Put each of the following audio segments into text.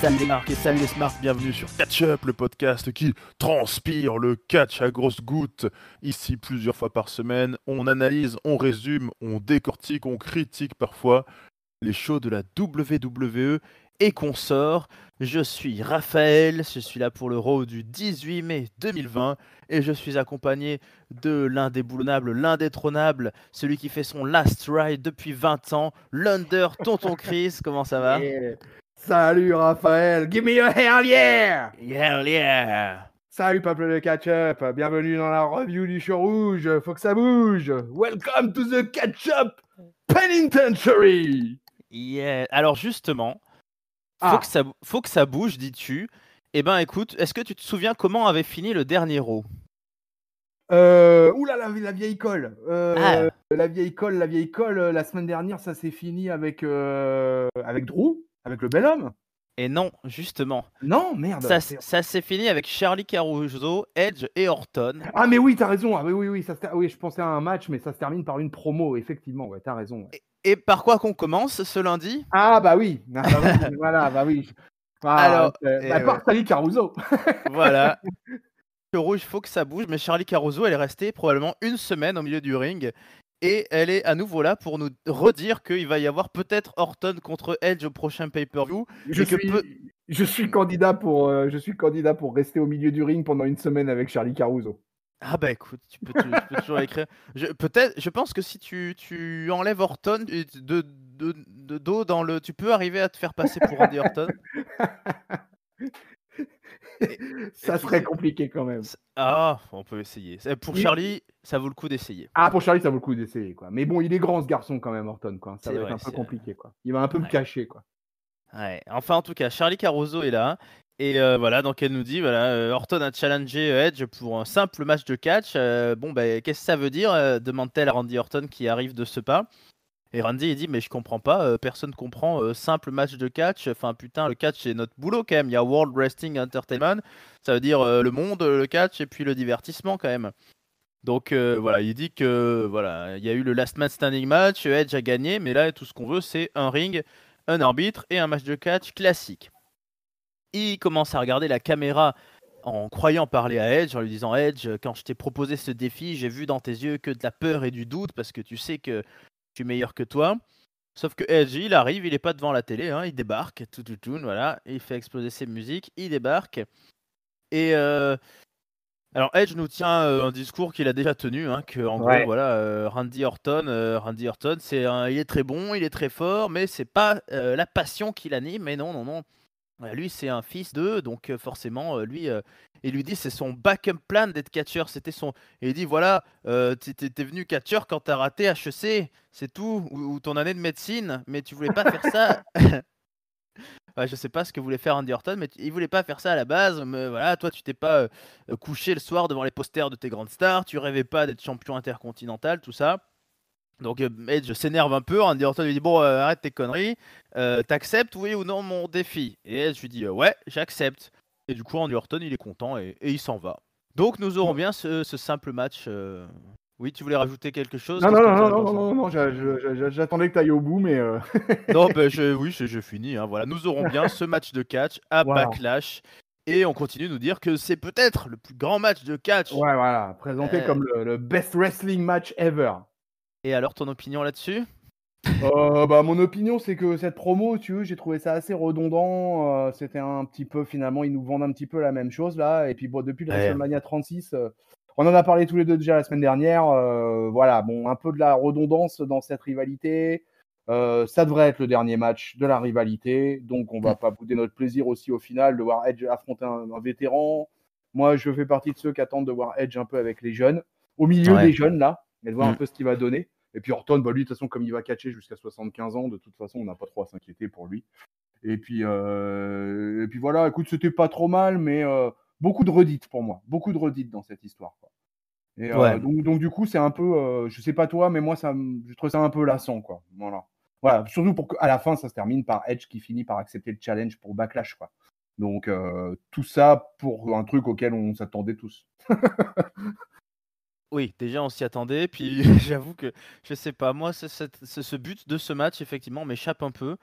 Salut les marques et salut les smarts, bienvenue sur Catch Up, le podcast qui transpire le catch à grosses gouttes. Ici, plusieurs fois par semaine, on analyse, on résume, on décortique, on critique parfois les shows de la WWE et consorts. Je suis Raphaël, je suis là pour le Raw du 18 mai 2020 et je suis accompagné de l'indéboulonnable, l'indétrônable, celui qui fait son last ride depuis 20 ans, l'Under, Tonton Chris. Comment ça va? Yeah. Salut Raphaël, give me a hell yeah! Hell yeah! Salut peuple de catch-up, bienvenue dans la review du show rouge, faut que ça bouge! Welcome to the catch-up penitentiary! Yeah. Alors justement, Ah, faut que ça bouge, dis-tu. Eh ben écoute, est-ce que tu te souviens comment avait fini le dernier Raw? oula la vieille colle, Ah, la vieille colle, la semaine dernière ça s'est fini avec Drew, avec le bel homme. et non, justement. Non, merde. Ça s'est fini avec Charlie Caruso, Edge et Orton. Ah mais oui, t'as raison, ah, oui, oui, je pensais à un match, mais ça se termine par une promo, effectivement, ouais, t'as raison. Ouais. Et par quoi qu'on commence ce lundi? Ah bah oui, voilà, bah oui. Alors, Par Charlie Caruso. voilà. Le rouge, faut que ça bouge, mais Charlie Caruso, elle est restée probablement une semaine au milieu du ring. Et elle est à nouveau là pour nous redire qu'il va y avoir peut-être Orton contre Edge au prochain pay-per-view. Je suis candidat pour rester au milieu du ring pendant une semaine avec Charlie Caruso. Ah bah écoute, tu peux toujours écrire. Je pense que si tu enlèves Orton de dos dans le... Tu peux arriver à te faire passer pour Randy Orton. Ça serait compliqué quand même. Ah, on peut essayer. Pour Charlie, ça vaut le coup d'essayer. Ah, pour Charlie, ça vaut le coup d'essayer, quoi. Mais bon, il est grand, ce garçon, quand même, Orton, quoi. Ça C'est va être vrai, un peu c'est compliqué, quoi. Il va un peu me cacher, quoi. Ouais. Enfin, en tout cas, Charlie Caruso est là. Et voilà, donc elle nous dit, voilà, Orton a challengé Edge pour un simple match de catch. Bon, bah, qu'est-ce que ça veut dire demande-t-elle à Randy Orton qui arrive de ce pas. Et Randy, il dit, mais je comprends pas, personne comprend, simple match de catch. Enfin, putain, le catch, c'est notre boulot quand même. Il y a World Wrestling Entertainment, ça veut dire le monde, le catch et puis le divertissement quand même. Donc voilà, il dit que voilà, il y a eu le last man standing match, Edge a gagné, mais là, tout ce qu'on veut, c'est un ring, un arbitre et un match de catch classique. Il commence à regarder la caméra en croyant parler à Edge, en lui disant Edge, quand je t'ai proposé ce défi, j'ai vu dans tes yeux que de la peur et du doute parce que tu sais que je suis meilleur que toi. Sauf que Edge, il arrive, il est pas devant la télé, hein, il débarque, tout, voilà, il fait exploser ses musiques, il débarque. Et alors Edge nous tient un discours qu'il a déjà tenu, hein, que en gros, voilà, Randy Orton, il est très bon, il est très fort, mais c'est pas la passion qui l'anime. Mais non. Lui, c'est un fils d'eux, donc forcément, lui, il lui dit c'est son backup plan d'être catcheur. Et il dit voilà, t'es venu catcheur quand t'as raté HEC, c'est tout, ou ton année de médecine, mais tu voulais pas faire ça. Ouais, je sais pas ce que voulait faire Randy Orton, mais il voulait pas faire ça à la base. Mais voilà, toi, tu t'es pas couché le soir devant les posters de tes grandes stars, tu rêvais pas d'être champion intercontinental, tout ça. Donc Edge s'énerve un peu, Randy Orton lui dit bon arrête tes conneries, t'acceptes oui ou non mon défi? Et Edge lui dit ouais j'accepte. Et du coup Randy Orton il est content et il s'en va. Donc nous aurons bien ce simple match. Oui, tu voulais rajouter quelque chose? Non, j'attendais que tu ailles au bout, mais... Non, bah, j'ai fini, hein, voilà. Nous aurons bien ce match de catch à Voilà. Backlash. Et on continue de nous dire que c'est peut-être le plus grand match de catch. Ouais, voilà, présenté comme le best wrestling match ever. Et alors, ton opinion là-dessus? Bah, mon opinion, c'est que cette promo, tu veux, j'ai trouvé ça assez redondant. C'était un petit peu, finalement, ils nous vendent un petit peu la même chose, là. Et puis, bon, depuis le Ouais. WrestleMania 36, on en a parlé tous les deux déjà la semaine dernière. Voilà, bon, un peu de la redondance dans cette rivalité. Ça devrait être le dernier match de la rivalité. Donc, on va pas bouder notre plaisir aussi au final de voir Edge affronter un vétéran. Moi, je fais partie de ceux qui attendent de voir Edge un peu avec les jeunes, au milieu des jeunes, là, et de voir un peu ce qu'il va donner. Et puis Orton, bah lui, de toute façon, comme il va catcher jusqu'à 75 ans, de toute façon, on n'a pas trop à s'inquiéter pour lui. Et puis voilà, écoute, c'était pas trop mal, mais beaucoup de redites pour moi. Beaucoup de redites dans cette histoire, quoi. Et donc, du coup, c'est un peu, je sais pas toi, mais moi, je trouve ça un peu lassant, quoi. Voilà, surtout pour qu'à la fin, ça se termine par Edge qui finit par accepter le challenge pour Backlash, quoi. Donc, tout ça pour un truc auquel on s'attendait tous. Oui, déjà on s'y attendait, puis j'avoue que je sais pas, moi ce but de ce match effectivement m'échappe un peu.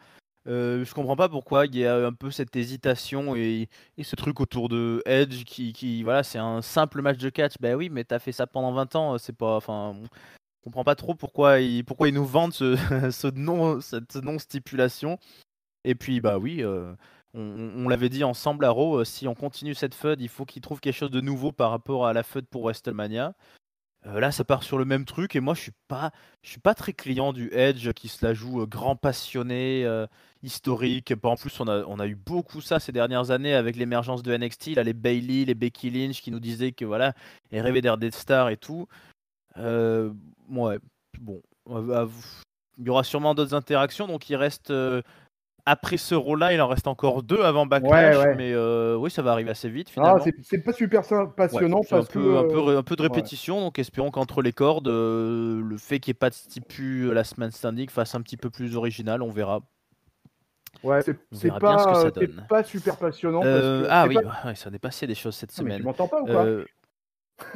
Je comprends pas pourquoi il y a un peu cette hésitation et ce truc autour de Edge qui voilà, c'est un simple match de catch. Bah oui, mais t'as fait ça pendant 20 ans, c'est pas enfin, on comprend pas trop pourquoi ils nous vendent ce cette non-stipulation et puis, bah oui, on l'avait dit ensemble à Raw, si on continue cette feud, il faut qu'ils trouvent quelque chose de nouveau par rapport à la feud pour WrestleMania. Là, ça part sur le même truc et moi, je suis pas très client du Edge qui se la joue, grand passionné, historique. Bah, en plus, on a eu beaucoup ça ces dernières années avec l'émergence de NXT, là, les Bayley, les Becky Lynch qui nous disaient que voilà, elles rêvaient d'être des stars et tout. Ouais, bon, il y aura sûrement d'autres interactions, donc il reste, après ce rôle-là, il en reste encore 2 avant Ouais, Backlash, ouais. mais oui, ça va arriver assez vite Ah, finalement. c'est pas super Ouais, passionnant c'est un parce que peu un peu ré un peu de ouais. répétition, donc espérons qu'entre les cordes, le fait qu'il y ait pas de stipu, last man standing fasse un petit peu plus original, on verra. Ouais, On verra bien ce que ça c'est donne. pas super passionnant parce que Ah c'est pas oui, ouais, ça s'en est passé des choses cette non, mais tu semaine. m'entends pas ou quoi? Heu,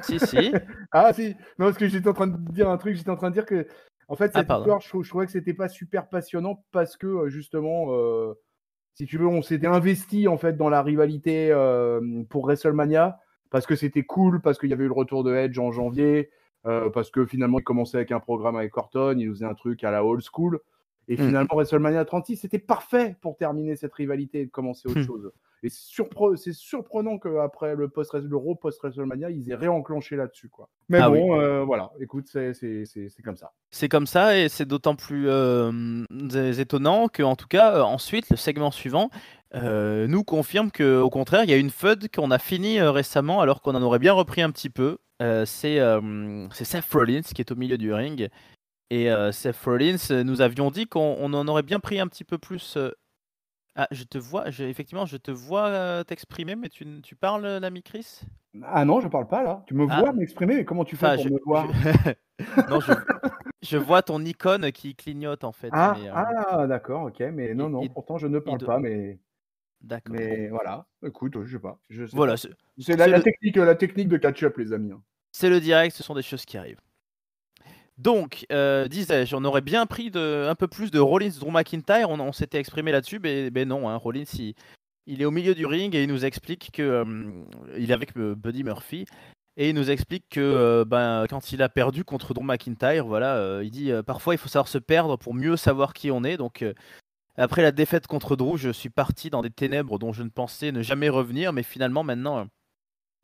si, si. Ah si, non, parce que j'étais en train de dire un truc, j'étais en train de dire que, en fait, Ah cette pardon. histoire, je trouvais que c'était pas super passionnant parce que, justement, si tu veux, on s'était investi, en fait, dans la rivalité, pour WrestleMania parce que c'était cool, parce qu'il y avait eu le retour de Edge en janvier, parce que finalement, il commençait avec un programme avec Orton, il nous faisait un truc à la old school et Mmh. finalement, WrestleMania 36, c'était parfait pour terminer cette rivalité et de commencer autre chose. Et c'est surprenant qu'après le Raw post-WrestleMania, ils aient réenclenché là-dessus, quoi. Mais Ah oui. bon, voilà, écoute, c'est comme ça. C'est comme ça et c'est d'autant plus, étonnant qu'en tout cas, ensuite, le segment suivant, nous confirme qu'au contraire, il y a une feud qu'on a finie, récemment alors qu'on en aurait bien repris un petit peu. C'est Seth Rollins qui est au milieu du ring et Seth Rollins, nous avions dit qu'on en aurait bien pris un petit peu plus, ah, effectivement, je te vois, t'exprimer, mais tu parles, l'ami Chris? Ah non, je parle pas là. Tu me Ah, vois m'exprimer, mais comment tu fais enfin, pour me voir? non, je vois ton icône qui clignote en fait, Ah, mais ah d'accord, OK, mais non, il non, il pourtant je ne il parle do pas, d'accord, bon. mais voilà. Écoute, je sais pas, je sais pas. Voilà, C'est c'est le la technique de catch-up, les amis, hein. c'est le direct, ce sont des choses qui arrivent. Donc, disais-je, on aurait bien pris un peu plus de Rollins, Drew McIntyre, on s'était exprimé là-dessus, mais non, hein, Rollins, il est au milieu du ring et il nous explique que, il est avec, Buddy Murphy et il nous explique que, ben, quand il a perdu contre Drew McIntyre, voilà, il dit, «Parfois, il faut savoir se perdre pour mieux savoir qui on est», donc après la défaite contre Drew, je suis parti dans des ténèbres dont je ne pensais ne jamais revenir, mais finalement maintenant,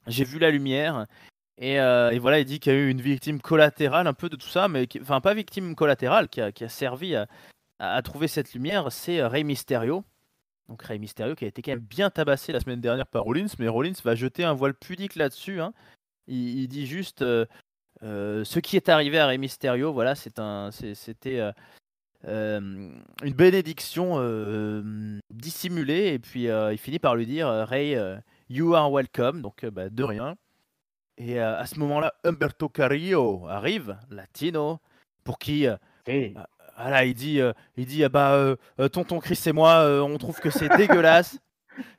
j'ai vu la lumière et voilà, il dit qu'il y a eu une victime collatérale un peu de tout ça, mais enfin pas victime collatérale, qui a servi à trouver cette lumière, c'est Rey Mysterio. Donc Rey Mysterio qui a été quand même bien tabassé la semaine dernière par Rollins, mais Rollins va jeter un voile pudique là-dessus, hein. Il dit juste, ce qui est arrivé à Rey Mysterio, voilà, c'était, une bénédiction, dissimulée et puis, il finit par lui dire, «Rey, you are welcome», donc bah, de rien. Et à ce moment-là, Humberto Carrillo arrive, latino, pour qui, Eh, voilà, il dit: «Ah bah, tonton Chris et moi, on trouve que c'est dégueulasse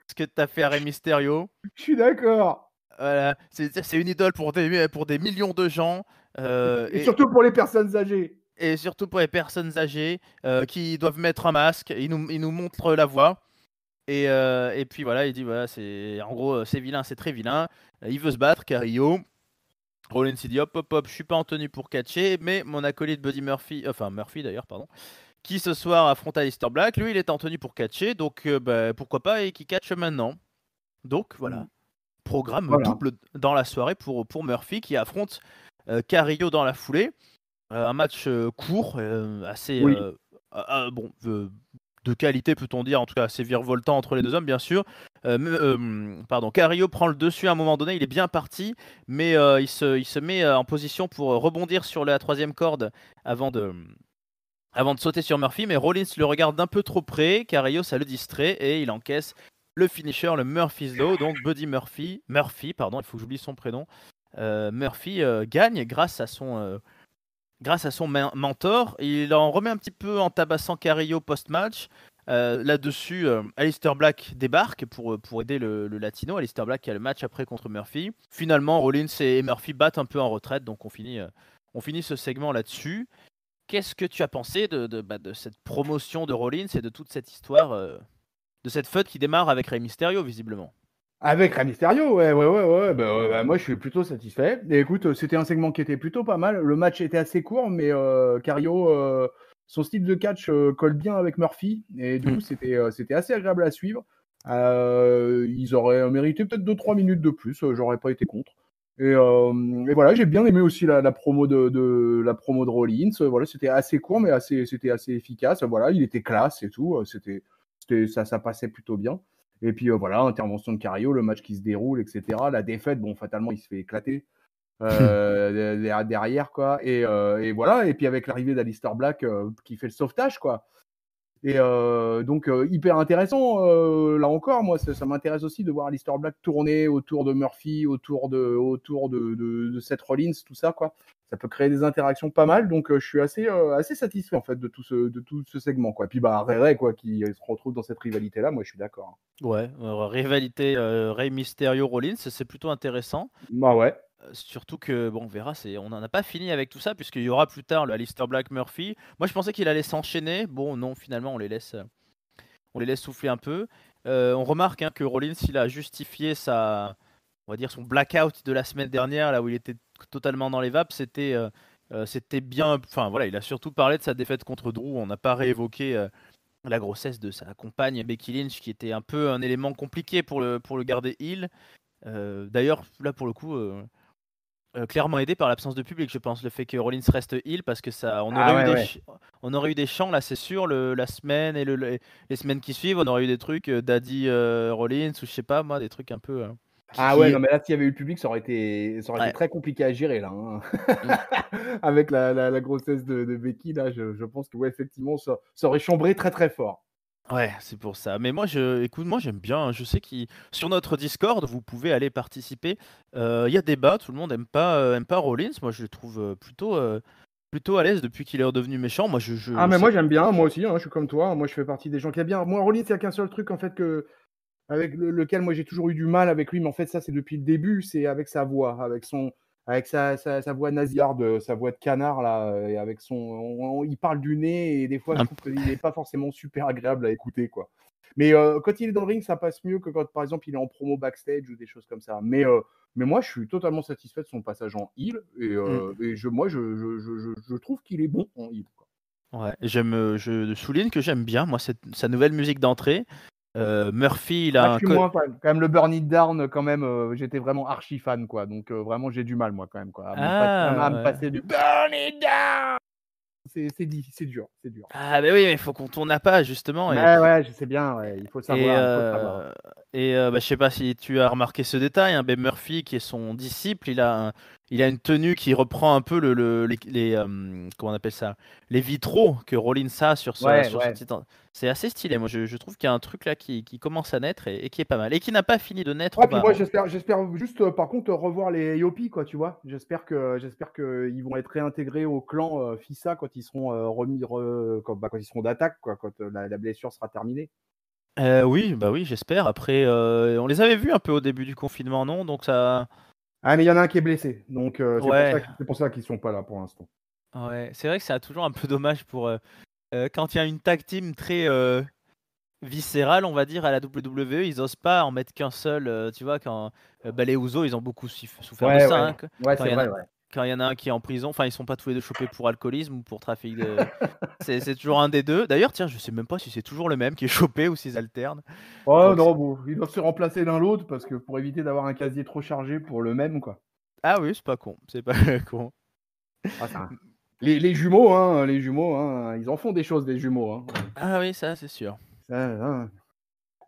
ce que tu as fait à Rey Mysterio». je suis d'accord Voilà, c'est une idole pour des millions de gens, et surtout pour les personnes âgées. et surtout pour les personnes âgées, qui doivent mettre un masque. Il nous montre la voie et puis voilà, il dit voilà, c'est en gros, c'est vilain, c'est très vilain. Il veut se battre, Carrillo. Rollins il dit hop hop hop, je suis pas en tenue pour catcher, mais mon acolyte Buddy Murphy, enfin Murphy d'ailleurs, pardon, qui ce soir affronte Aleister Black, lui il est en tenue pour catcher, donc bah, pourquoi pas et qui catch maintenant. Donc Mmh, voilà, programme voilà. double dans la soirée pour Murphy qui affronte Carrillo dans la foulée. Un match court, assez Oui, bon, de qualité peut-on dire, en tout cas assez virevoltant entre les deux hommes bien sûr. Pardon, Carrillo prend le dessus à un moment donné, il est bien parti, mais il se met en position pour rebondir sur la troisième corde avant de sauter sur Murphy, mais Rollins le regarde d'un peu trop près, Carrillo ça le distrait et il encaisse le finisher, le Murphy's Law, donc Buddy Murphy, pardon, il faut que j'oublie son prénom. Murphy gagne grâce à son mentor. Il en remet un petit peu en tabassant Carrillo post-match. Là-dessus, Aleister Black débarque pour aider le latino. Aleister Black qui a le match après contre Murphy. Finalement, Rollins et Murphy battent un peu en retraite, donc on finit ce segment là-dessus. qu'est-ce que tu as pensé de cette promotion de Rollins et de toute cette histoire, de cette feud qui démarre avec Rey Mysterio, visiblement? Avec Rey Mysterio, ouais, bah, moi je suis plutôt satisfait. Et écoute, c'était un segment qui était plutôt pas mal. Le match était assez court, mais Cario, son style de catch colle bien avec Murphy, et du Mmh. coup c'était assez agréable à suivre. Ils auraient mérité peut-être 2-3 minutes de plus, j'aurais pas été contre. Et voilà, j'ai bien aimé aussi la promo la promo de Rollins. Voilà, c'était assez court, mais c'était assez efficace. Voilà, il était classe et tout. Ça passait plutôt bien. Et puis voilà, intervention de Cario, le match qui se déroule, etc. La défaite, bon, fatalement, il se fait éclater derrière, quoi. Et voilà, et puis avec l'arrivée d'Alistair Black qui fait le sauvetage, quoi. Et donc, hyper intéressant, là encore, moi, ça m'intéresse aussi de voir Alistair Black tourner autour de Murphy, autour de Seth Rollins, tout ça, quoi. Ça peut créer des interactions pas mal, donc je suis assez satisfait, en fait, de tout ce segment, quoi. Et puis, bah, Ray, quoi, qui se retrouve dans cette rivalité-là, moi, je suis d'accord. Ouais, rivalité, Rey Mysterio-Rollins, c'est plutôt intéressant. Bah ouais. Surtout que, bon, on verra, on n'en a pas fini avec tout ça, puisqu'il y aura plus tard le Alistair Black Murphy. Moi, je pensais qu'il allait s'enchaîner. Bon, non, finalement, on les laisse souffler un peu. On remarque hein, que Rollins, il a justifié on va dire son blackout de la semaine dernière, là où il était totalement dans les vapes. C'était bien. Enfin, voilà, il a surtout parlé de sa défaite contre Drew. On n'a pas réévoqué la grossesse de sa compagne Becky Lynch, qui était un peu un élément compliqué pour le garder heel. D'ailleurs, là, pour le coup. Clairement aidé par l'absence de public, je pense, le fait que Rollins reste heel, parce que ça, Ah ouais, ouais. on aurait eu des chants là, c'est sûr, la semaine et les semaines qui suivent, on aurait eu des trucs Daddy Rollins ou je sais pas moi, des trucs un peu Ah ouais, non, mais là, s'il y avait eu le public, ça aurait été ouais. très compliqué à gérer, là, hein. Mm. Avec la grossesse de Becky, là, je pense que, ouais, effectivement, ça aurait chambré très, très fort. Ouais, c'est pour ça. Mais moi, écoute, moi j'aime bien. Je sais qu'il sur notre Discord, vous pouvez aller participer. Il y a débat, tout le monde aime pas Rollins. Moi, je le trouve plutôt à l'aise depuis qu'il est redevenu méchant. Moi, Ah, mais moi, j'aime bien, moi aussi, hein, je suis comme toi. Moi, je fais partie des gens qui aiment bien. Moi, Rollins, il y a qu'un seul truc, en fait, avec lequel moi j'ai toujours eu du mal avec lui, mais en fait ça c'est depuis le début, c'est avec sa voix, avec sa voix nasillarde, sa voix de canard là, et avec il parle du nez et des fois je trouve qu'il n'est pas forcément super agréable à écouter, quoi. Mais quand il est dans le ring, ça passe mieux que quand par exemple il est en promo backstage ou des choses comme ça. Mais moi je suis totalement satisfait de son passage en heel, et je trouve qu'il est bon en heel, quoi. Ouais, je souligne que j'aime bien, moi, sa nouvelle musique d'entrée. Murphy, il Moi, a je un suis moins fan. Quand même, le Burn It Down, quand même, j'étais vraiment archi fan, quoi. Donc, vraiment, j'ai du mal, moi, quand même, quoi, à me Ah, ouais. passer du Burn It Down. C'est dur, c'est dur. Ah, bah oui, mais il faut qu'on tourne à pas, justement. Ouais, ouais, je sais bien, ouais, il faut Et, savoir, il faut le savoir. bah, je sais pas si tu as remarqué ce détail, hein, mais Murphy, qui est son disciple, il a une tenue qui reprend un peu comment on appelle ça, les vitraux que Rollins a Ouais, sur son ouais. titre. C'est assez stylé. Moi, je trouve qu'il y a un truc là qui commence à naître et qui est pas mal. Et qui n'a pas fini de naître Ouais, puis moi, en. j'espère juste, par contre, revoir les Yopi, quoi, tu vois. J'espère que ils vont être réintégrés au clan Fissa quand ils seront quand ils seront d'attaque, quoi, quand la blessure sera terminée. Oui, bah oui, j'espère. Après, on les avait vus un peu au début du confinement, non? Donc ça. Ah, mais il y en a un qui est blessé, donc Ouais, c'est pour ça qu'ils sont pas là pour l'instant. ouais. C'est vrai que c'est toujours un peu dommage pour quand il y a une tag team très viscérale, on va dire, à la WWE, ils osent pas en mettre qu'un seul. Tu vois, quand bah, les Usos, ils ont beaucoup souffert de Ouais, ça, ouais. hein, Ouais, quand c'est il y en a. vrai, ouais. Quand il y en a un qui est en prison, enfin ils sont pas tous les deux chopés pour alcoolisme ou pour trafic de. C'est toujours un des deux. D'ailleurs, tiens, je sais même pas si c'est toujours le même qui est chopé ou s'ils alternent. Oh Faudrait que non, bon, ils doivent se remplacer l'un l'autre parce que pour éviter d'avoir un casier trop chargé pour le même, quoi. Ah oui, c'est pas con, c'est pas con. Ah, ça les jumeaux, hein, ils en font des choses, des jumeaux, hein. Ah oui, ça c'est sûr. Ça, hein.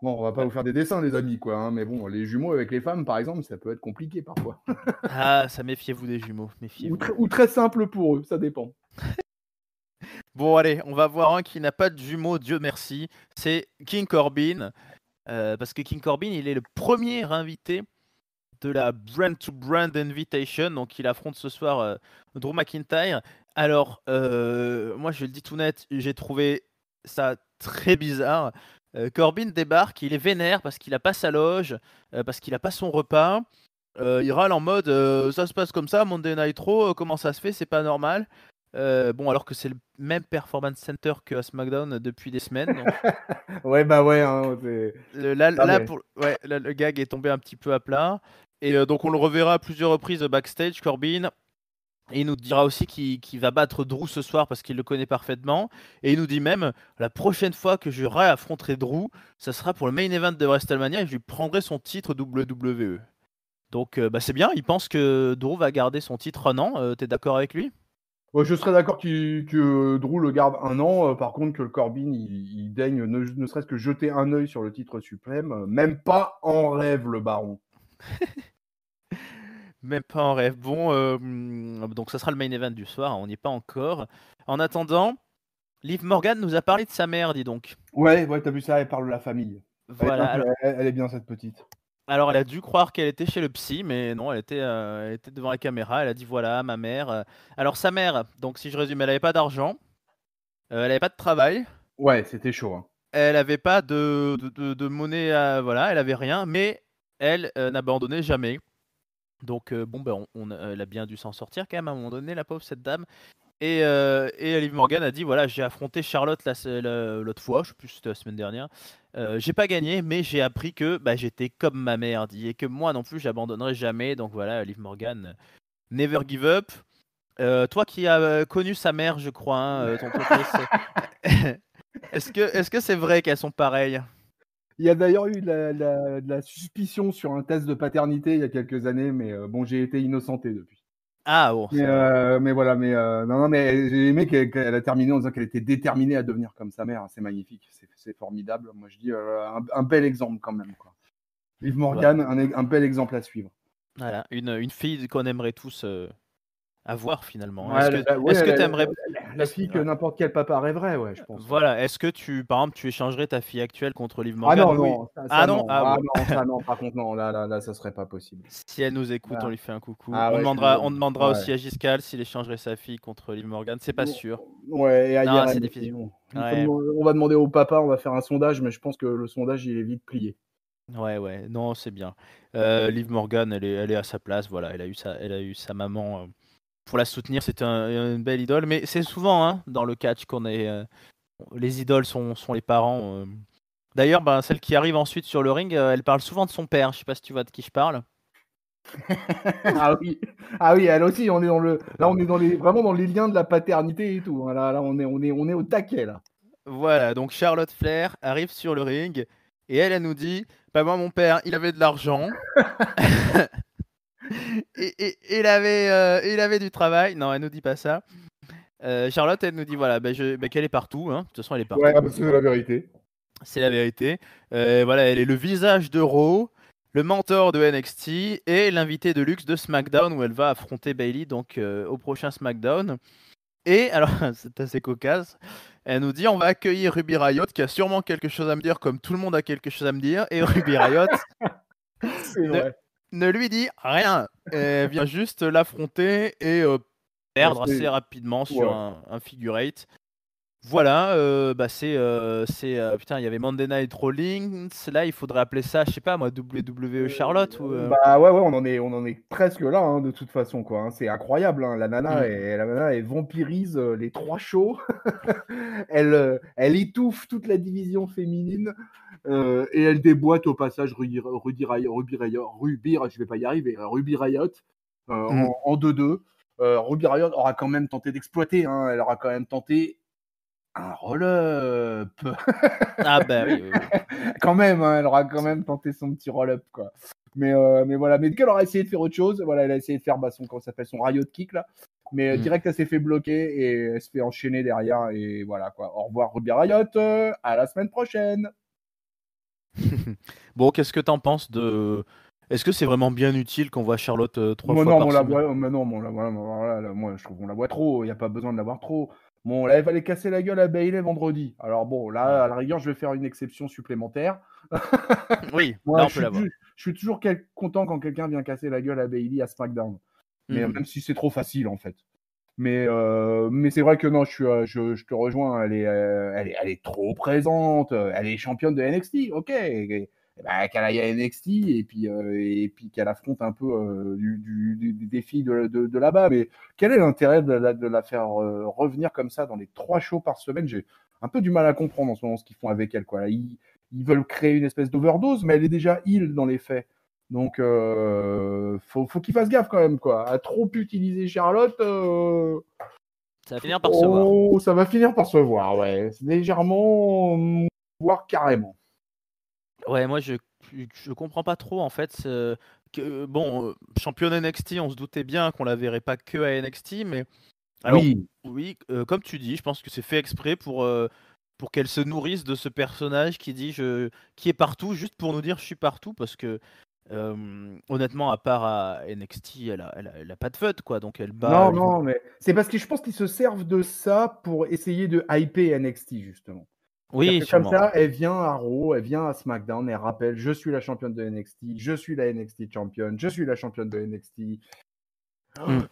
Bon, on va pas vous faire des dessins, les amis, quoi, hein, mais bon, les jumeaux avec les femmes, par exemple, ça peut être compliqué parfois. Ah, ça, méfiez-vous des jumeaux, Ou, méfiez-vous. ou très simple pour eux, ça dépend. Bon, allez, on va voir un qui n'a pas de jumeaux, Dieu merci. C'est King Corbin. Parce que King Corbin, il est le premier invité de la Brand to Brand Invitation. Donc, il affronte ce soir Drew McIntyre. Alors, moi, je le dis tout net, j'ai trouvé ça très bizarre. Corbin débarque, il est vénère parce qu'il n'a pas sa loge, parce qu'il n'a pas son repas. Il râle en mode ça se passe comme ça, Monday Night Raw, comment ça se fait, c'est pas normal. Bon, alors que c'est le même performance center que à SmackDown depuis des semaines, donc Ouais, bah ouais, hein, non, là mais pour ouais, là le gag est tombé un petit peu à plat et donc on le reverra à plusieurs reprises backstage, Corbin. Et il nous dira aussi qu'il va battre Drew ce soir parce qu'il le connaît parfaitement. Et il nous dit même, la prochaine fois que je réaffronterai Drew, ça sera pour le main event de WrestleMania et je lui prendrai son titre WWE. Donc bah, c'est bien, il pense que Drew va garder son titre un an. T'es d'accord avec lui? ouais, je serais d'accord que Drew le garde un an. Par contre, que le Corbin, il daigne ne serait-ce que jeter un œil sur le titre suprême. Même pas en rêve, le baron. Même pas en rêve. Bon, donc ça sera le main event du soir, on n'y est pas encore. En attendant, Liv Morgan nous a parlé de sa mère, dis donc. Ouais, ouais, t'as vu ça, elle parle de la famille. Voilà, alors, Elle est bien, cette petite. Alors, elle a dû croire qu'elle était chez le psy, mais non, elle était devant la caméra. Elle a dit voilà, ma mère. Alors, sa mère, donc si je résume, elle avait pas d'argent, elle avait pas de travail, Ouais, c'était chaud, hein. elle avait pas de monnaie, voilà, elle avait rien, mais elle n'abandonnait jamais. Donc, bon, ben, elle a bien dû s'en sortir quand même à un moment donné, la pauvre cette dame. Et Liv Morgan a dit voilà, j'ai affronté Charlotte l'autre fois, je sais plus si c'était la semaine dernière. J'ai pas gagné, mais j'ai appris que bah, j'étais comme ma mère dit et que moi non plus j'abandonnerai jamais. Donc voilà, Liv Morgan, never give up. Toi qui as connu sa mère, je crois, hein, tonton Chris, est-ce que c'est vrai qu'elles sont pareilles? Il y a d'ailleurs eu de la suspicion sur un test de paternité il y a quelques années, mais bon, j'ai été innocenté depuis. Ah bon, ça va. Mais voilà, non, non, mais j'ai aimé qu'elle a terminé en disant qu'elle était déterminée à devenir comme sa mère. C'est magnifique, c'est formidable. Moi, je dis un bel exemple quand même, quoi. Liv Ouais, Morgan, un bel exemple à suivre. voilà, une fille qu'on aimerait tous avoir finalement. Ouais, Est-ce ouais, que t'aimerais la fille que n'importe quel papa rêverait, ouais, je pense, ouais. Voilà, est-ce que par exemple, tu échangerais ta fille actuelle contre Liv Ah Morgan? non, Oui. non, Ah non? Ah bon. ça non, par contre, non, là, ça serait pas possible. Si elle nous écoute, on Là, lui fait un coucou. ah On ouais, je suis demandera, désolé. on demandera Ouais. aussi à Giscal s'il échangerait sa fille contre Liv Morgan. C'est pas sûr. Ouais, et à Non, IRM c'est aussi. difficile. Ouais, On va demander au papa, on va faire un sondage, mais je pense que le sondage, il est vite plié. ouais, ouais. Non, c'est bien. Liv Morgan, elle est à sa place. Voilà, elle a eu sa maman pour la soutenir. C'était une belle idole. Mais c'est souvent hein, dans le catch qu'on est. Les idoles sont les parents. D'ailleurs, ben, celle qui arrive ensuite sur le ring, elle parle souvent de son père. Je sais pas si tu vois de qui je parle. Ah oui, ah oui, elle aussi, on est dans le, là, on est vraiment dans les liens de la paternité et tout, hein. Là, on est au taquet, là. Voilà, donc Charlotte Flair arrive sur le ring et elle nous dit bah moi mon père il avait de l'argent et il avait du travail. Non, elle nous dit pas ça. Charlotte elle nous dit voilà qu'elle est partout hein. De toute façon elle est Ouais, partout. ah bah, c'est la vérité. C'est la vérité. Voilà, elle est le visage de Raw, le mentor de NXT et l'invité de luxe de SmackDown où elle va affronter Bayley donc au prochain SmackDown. Et alors, c'est assez cocasse. Elle nous dit on va accueillir Ruby Riott qui a sûrement quelque chose à me dire comme tout le monde a quelque chose à me dire. Et Ruby Riott C'est ne, vrai. ne lui dit rien. Elle vient juste l'affronter et Ouais, perdre assez rapidement sur ouais. un figure eight. Voilà, bah putain, il y avait Monday Night Rollins. Là, il faudrait appeler ça, je sais pas moi, WWE Charlotte ou. Bah ouais, ouais, on en est presque là, hein, de toute façon, quoi, hein. C'est incroyable, hein. Hmm. La nana, elle vampirise les trois shows. Elle étouffe toute la division féminine et elle déboîte au passage je vais pas y arriver, Ruby Riott Hmm. en 2-2. Ruby Riott aura quand même tenté d'exploiter, hein. Elle aura quand même tenté un roll-up. Ah bah oui, oui, oui. Quand même, hein, elle aura quand même tenté son petit roll-up, quoi. Mais voilà, mais qu'elle aura essayé de faire autre chose. Voilà, elle a essayé de faire comment ça s'appelle, son Riot Kick là. Mais Hmm. direct, elle s'est fait bloquer et elle se fait enchaîner derrière. Et voilà quoi. Au revoir Ruby Riot. À la semaine prochaine. Bon, qu'est-ce que t'en penses de. Est-ce que c'est vraiment bien utile qu'on voit Charlotte 3 Moi fois non, par on la semaine? voit. Mais non, mais on la voit. Voilà, moi, je trouve qu'on la voit trop. Il n'y a pas besoin de la voir trop. Bon, là, elle va aller casser la gueule à Bailey vendredi. Alors bon, là, Hmm. à la rigueur, je vais faire une exception supplémentaire. Oui, là Moi, on peut la voir. je suis toujours content quand quelqu'un vient casser la gueule à Bailey à SmackDown. Mais Mhm. même si c'est trop facile en fait. Mais c'est vrai que non, je te rejoins. Elle est trop présente. Elle est championne de NXT, ok. qu'elle aille à NXT et puis qu'elle affronte un peu des filles de là-bas. Mais quel est l'intérêt de la faire revenir comme ça dans les 3 shows par semaine? J'ai un peu du mal à comprendre en ce moment ce qu'ils font avec elle, quoi. Là, ils veulent créer une espèce d'overdose, mais elle est déjà heel dans les faits. Donc, faut qu'ils fassent gaffe quand même, quoi. À trop utiliser Charlotte, Ça va finir par se voir. ça va finir par se voir, ouais. C'est légèrement, voire carrément. Ouais, moi je comprends pas trop en fait. Bon, championne NXT, on se doutait bien qu'on la verrait pas que à NXT, mais alors Oui. oui, comme tu dis, je pense que c'est fait exprès pour qu'elle se nourrisse de ce personnage qui est partout, juste pour nous dire je suis partout, parce que honnêtement, à part à NXT, elle a pas de fun, quoi. Donc elle bat. Non, mais c'est parce que je pense qu'ils se servent de ça pour essayer de hyper NXT, justement. C'est-à-dire Oui, que comme sûrement. ça, elle vient à Raw, elle vient à SmackDown, elle rappelle, je suis la championne de NXT, je suis la NXT championne, je suis la championne de NXT, Mm.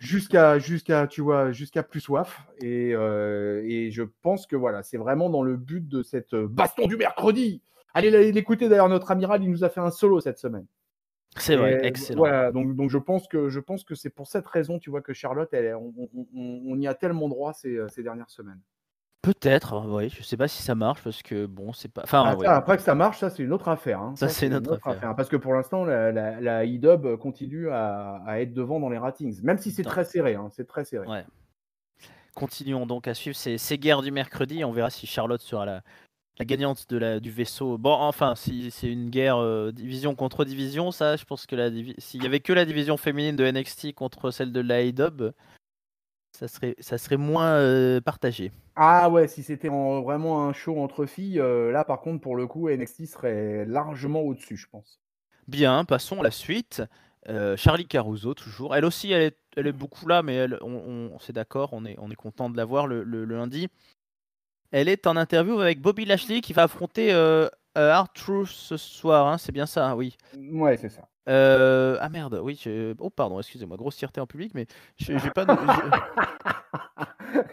tu vois, jusqu'à plus soif. Et je pense que voilà, c'est vraiment dans le but de cette baston du mercredi. Allez l'écouter d'ailleurs, notre amiral, il nous a fait un solo cette semaine. C'est vrai, Et excellent. voilà, donc je pense que c'est pour cette raison, tu vois, que Charlotte, on y a tellement droit ces dernières semaines. Peut-être, oui, je sais pas si ça marche parce que bon, c'est pas. Enfin, oui, Ça, après que ça marche, ça c'est une autre affaire. Hein. ça Ça c'est c'est une notre autre affaire. affaire. Parce que pour l'instant, la E-Dub continue à être devant dans les ratings, même si c'est Non. très serré. Hein, c'est très serré. Ouais. Continuons donc à suivre ces guerres du mercredi. On verra si Charlotte sera la gagnante du vaisseau. Bon, enfin, si c'est une guerre division contre division, ça, je pense que s'il y avait que la division féminine de NXT contre celle de la AEW, ça serait moins partagé. Ah ouais, si c'était vraiment un show entre filles, là par contre, pour le coup, NXT serait largement au-dessus, je pense. Bien, passons à la suite. Charlie Caruso, toujours. Elle aussi, elle est beaucoup là, mais c'est d'accord, on est content de la voir le lundi. Elle est en interview avec Bobby Lashley qui va affronter R-Truth ce soir, hein, c'est bien ça, hein, oui. Ouais, c'est ça. Ah merde, oui. Oh pardon, excusez-moi, grossièreté en public, mais j'ai pas.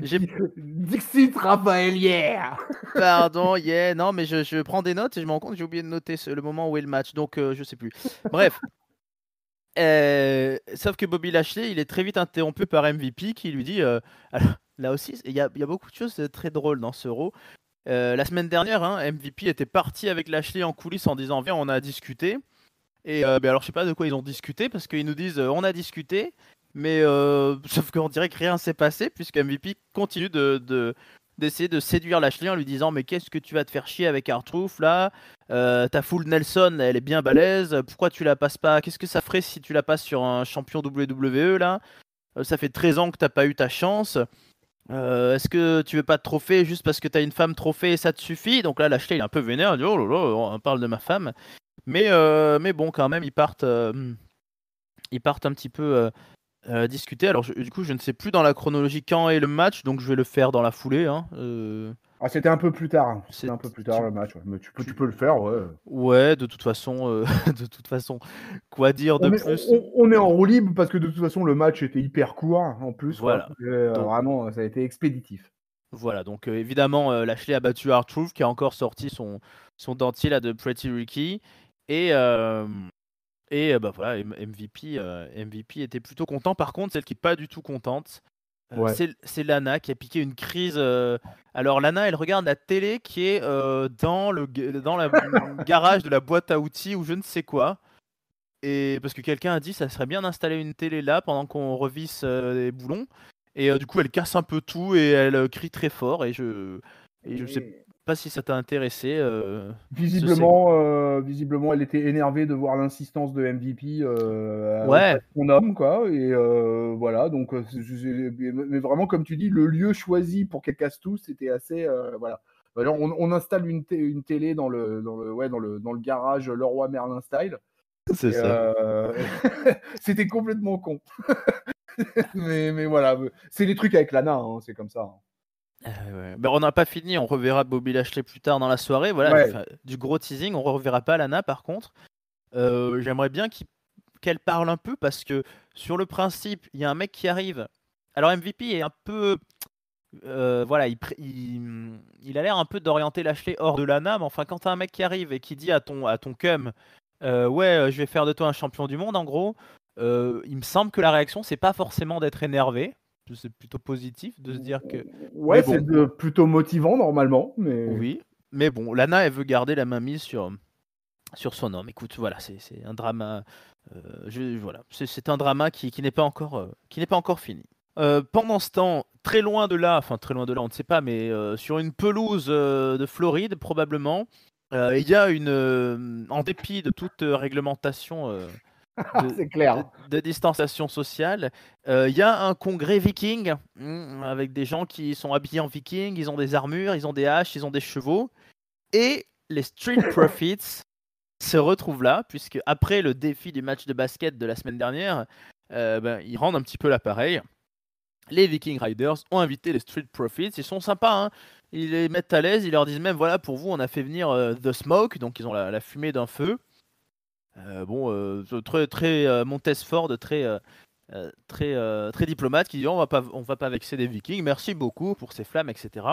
J'ai Dixit Raphaël hier. Pardon, yeah, non, mais je prends des notes et je me rends compte que j'ai oublié de noter le moment où est le match, donc je sais plus. Bref. Sauf que Bobby Lashley, il est très vite interrompu par MVP qui lui dit. Alors, là aussi, il y a beaucoup de choses très drôles dans ce Raw. La semaine dernière, hein, MVP était parti avec Lashley en coulisses en disant viens, on a discuté. Et alors je sais pas de quoi ils ont discuté parce qu'ils nous disent on a discuté, mais sauf qu'on dirait que rien s'est passé puisque MVP continue d'essayer de séduire Lashley en lui disant mais qu'est-ce que tu vas te faire chier avec R-Truth là, ta full Nelson elle est bien balèze, pourquoi tu la passes pas, qu'est-ce que ça ferait si tu la passes sur un champion WWE là, ça fait 13 ans que t'as pas eu ta chance. Est-ce que tu veux pas de trophée juste parce que t'as une femme trophée et ça te suffit? Donc là, Lashley il est un peu vénère, il dit oh là là, on parle de ma femme. Mais bon, quand même, ils partent un petit peu discuter. Alors du coup, je ne sais plus dans la chronologie quand est le match, donc je vais le faire dans la foulée. Hein. Ah, c'était un peu plus tard. Hein. C'était C'est- un peu plus tard le match. Ouais. Mais tu peux le faire, ouais. Ouais, de toute façon, de toute façon, quoi dire de plus? On est en roue libre parce que de toute façon, le match était hyper court en plus. Quoi. Voilà. Et, Donc vraiment, ça a été expéditif. voilà. Donc évidemment, Lashley a battu R-Truth qui a encore sorti son dentier là de Pretty Ricky et bah voilà, MVP était plutôt content. Par contre, celle qui est pas du tout contente, Ouais. c'est Lana qui a piqué une crise. Alors Lana, elle regarde la télé qui est dans le garage de la boîte à outils ou je ne sais quoi. Et parce que quelqu'un a dit ça serait bien d'installer une télé là pendant qu'on revisse les boulons. Et du coup, elle casse un peu tout et elle crie très fort. Et je sais Et pas si ça t'a intéressé. visiblement, elle était énervée de voir l'insistance de MVP auprès Ouais, de son homme, quoi. Et voilà, donc, mais vraiment, comme tu dis, le lieu choisi pour qu'elle casse tout, c'était assez, voilà. Alors, on installe une télé ouais, dans le garage Leroy Merlin style. c'est Et, ça. c'était complètement con. Mais voilà, c'est des trucs avec Lana, hein, c'est comme ça. Hein. Ouais. Ben, on n'a pas fini, on reverra Bobby Lashley plus tard dans la soirée. Voilà, Ouais. du gros teasing, on reverra pas Lana par contre. J'aimerais bien qu'elle parle un peu parce que sur le principe, il y a un mec qui arrive. Alors MVP est un peu voilà, il a l'air un peu d'orienter Lashley hors de Lana, mais enfin, quand t'as un mec qui arrive et qui dit à ton cum, ouais, je vais faire de toi un champion du monde, en gros, il me semble que la réaction, c'est pas forcément d'être énervé. C'est plutôt positif de se dire que. Mais Ouais, c'est bon, plutôt motivant normalement, mais oui. Mais bon, Lana, elle veut garder la mainmise sur son homme. Écoute, voilà, c'est un drama. Voilà, c'est un drama qui n'est pas encore fini. Pendant ce temps, très loin de là, enfin très loin de là, on ne sait pas, mais sur une pelouse de Floride probablement, il y a en dépit de toute réglementation c'est clair. de distanciation sociale, il y a un congrès viking avec des gens qui sont habillés en viking, ils ont des armures, ils ont des haches, ils ont des chevaux, et les Street Profits se retrouvent là, puisque après le défi du match de basket de la semaine dernière, ils rendent un petit peu l'appareil. Les Viking Riders ont invité les Street Profits, ils sont sympas, hein. Ils les mettent à l'aise, ils leur disent même voilà, pour vous on a fait venir The Smoke, donc ils ont la fumée d'un feu. Très, très Montesford, très diplomate, qui dit on va pas vexer des Vikings, merci beaucoup pour ces flammes, etc.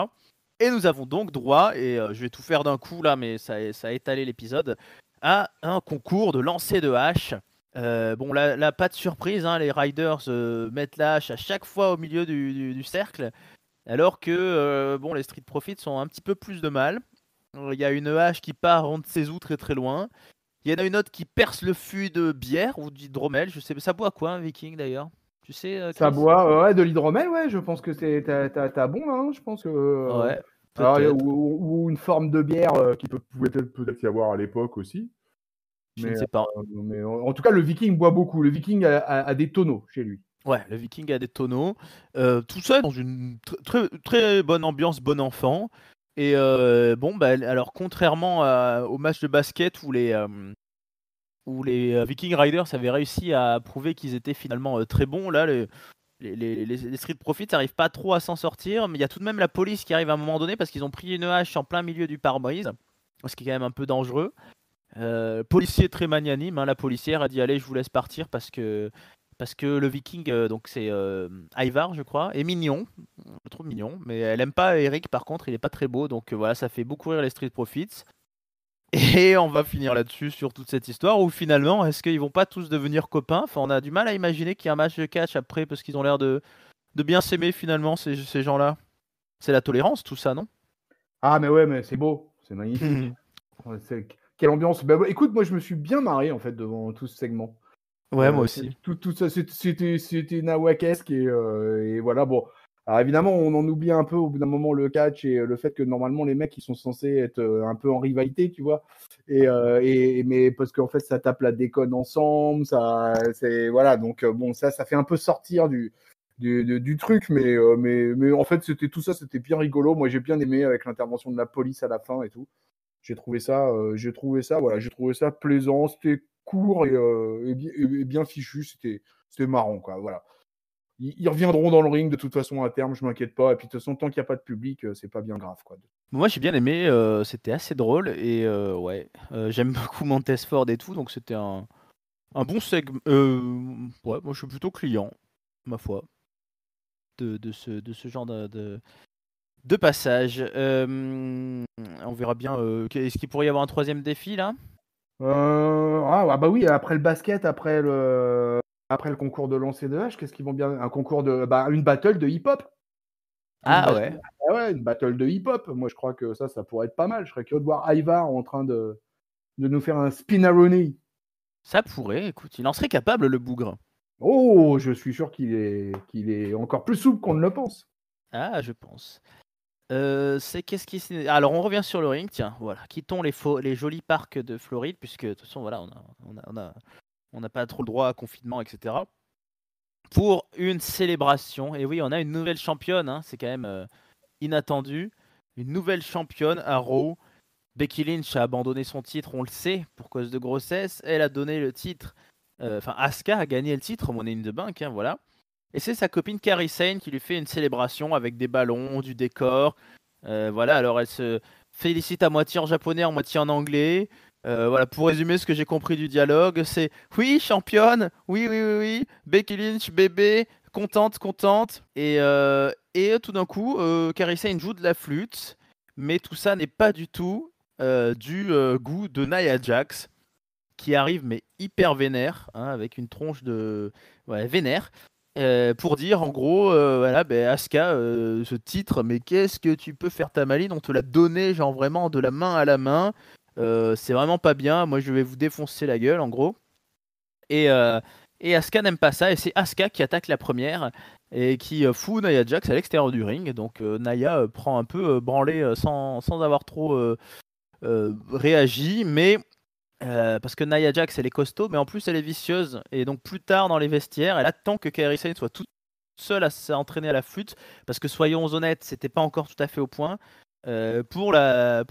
Et nous avons donc droit, et je vais tout faire d'un coup là, mais ça a étalé l'épisode, à un concours de lancer de hache. Bon, là, pas de surprise, hein, les Riders mettent la hache à chaque fois au milieu du cercle, alors que bon, les Street Profits ont un petit peu plus de mal. Il y a une hache qui part rond de ses outres très très loin. Il y en a une autre qui perce le fût de bière ou d'hydromel, je sais pas. Ça boit quoi un Viking d'ailleurs? Tu sais, Ça Chris? boit ouais, de l'hydromel, ouais, je pense que t'as bon là, hein, je pense que Ouais, alors, peut-être. ou une forme de bière qui pouvait peut-être y avoir à l'époque aussi. Je ne sais pas. Mais en tout cas, le Viking boit beaucoup. Le Viking a des tonneaux chez lui. Ouais, le Viking a des tonneaux. Tout ça dans une très, très bonne ambiance, bon enfant. Et bon, bah, alors contrairement au match de basket où les Viking Riders avaient réussi à prouver qu'ils étaient finalement très bons, là, les Street Profits n'arrivent pas trop à s'en sortir. Mais il y a tout de même la police qui arrive à un moment donné parce qu'ils ont pris une hache en plein milieu du pare-brise, ce qui est quand même un peu dangereux. Policier très magnanime, hein, la policière a dit allez, je vous laisse partir parce que le Viking, donc c'est Ivar je crois, est mignon, je trouve mignon, mais elle aime pas Eric, par contre il est pas très beau, donc voilà, ça fait beaucoup rire les Street Profits. Et on va finir là-dessus sur toute cette histoire où finalement est-ce qu'ils vont pas tous devenir copains? Enfin, on a du mal à imaginer qu'il y a un match de catch après parce qu'ils ont l'air de bien s'aimer finalement ces gens-là. C'est la tolérance tout ça, non? Ah, mais ouais, mais c'est beau, c'est magnifique. Quelle ambiance. Bah, écoute, moi je me suis bien marré en fait devant tout ce segment. Ouais, moi aussi. Tout ça, c'était nawakesque et voilà. Bon, alors évidemment, on en oublie un peu au bout d'un moment le catch et le fait que normalement les mecs ils sont censés être un peu en rivalité, tu vois. Mais parce qu'en fait ça tape la déconne ensemble, c'est voilà. Donc bon, ça fait un peu sortir du truc, mais en fait c'était tout ça, c'était bien rigolo. Moi j'ai bien aimé avec l'intervention de la police à la fin et tout. Voilà, j'ai trouvé ça plaisant, c'était court et bien fichu, c'était marrant, quoi. Voilà. Ils reviendront dans le ring de toute façon à terme, je m'inquiète pas. Et puis de toute façon, tant qu'il n'y a pas de public, c'est pas bien grave, quoi. Moi j'ai bien aimé, c'était assez drôle et ouais, j'aime beaucoup Montesford et tout, donc c'était un bon segment. Ouais, moi je suis plutôt client, ma foi, de ce genre de passage. On verra bien. Est-ce qu'il pourrait y avoir un troisième défi là? Bah oui, après le basket, après le concours de lancer de hache, qu'est-ce qu'ils vont bien. Un concours une battle de hip-hop. Une Ah battle, ouais. ouais, une battle de hip-hop. Moi, je crois que ça pourrait être pas mal. Je serais curieux de voir Ivar en train de nous faire un spinaroni. Ça pourrait, écoute, il en serait capable le bougre. Oh, je suis sûr qu'il est encore plus souple qu'on ne le pense. Ah, je pense. Alors on revient sur le ring, tiens, voilà. Quittons les jolis parcs de Floride, puisque de toute façon, voilà, on n'a pas trop le droit à confinement, etc. Pour une célébration. Et oui, on a une nouvelle championne, hein, c'est quand même inattendu. Une nouvelle championne à Raw. Becky Lynch a abandonné son titre, on le sait, pour cause de grossesse. Elle a donné le titre. Enfin, Asuka a gagné le titre, Money in the Bank, hein, voilà. Et c'est sa copine Kairi Sane qui lui fait une célébration avec des ballons, du décor. Voilà, alors elle se félicite à moitié en japonais, à moitié en anglais. Voilà, pour résumer ce que j'ai compris du dialogue, c'est oui, championne, oui, oui, oui, oui, Becky Lynch, bébé, contente. Et tout d'un coup, Kairi Sane joue de la flûte, mais tout ça n'est pas du tout du goût de Nia Jax, qui arrive mais hyper vénère, hein, avec une tronche de vénère, pour dire en gros, voilà, Asuka, ce titre, mais qu'est-ce que tu peux faire ta maline, on te l'a donné genre vraiment de la main à la main, c'est vraiment pas bien, moi je vais vous défoncer la gueule en gros. Et, euh, et Asuka n'aime pas ça, et c'est Asuka qui attaque la première et qui fout Nia Jax à l'extérieur du ring. Donc Nia prend un peu branlée sans avoir trop réagi, mais parce que Nia Jax elle est costaud, mais en plus elle est vicieuse. Et donc plus tard dans les vestiaires, elle attend que Kairi Sane soit toute seule à s'entraîner à la flûte, parce que soyons honnêtes, c'était pas encore tout à fait au point, pour la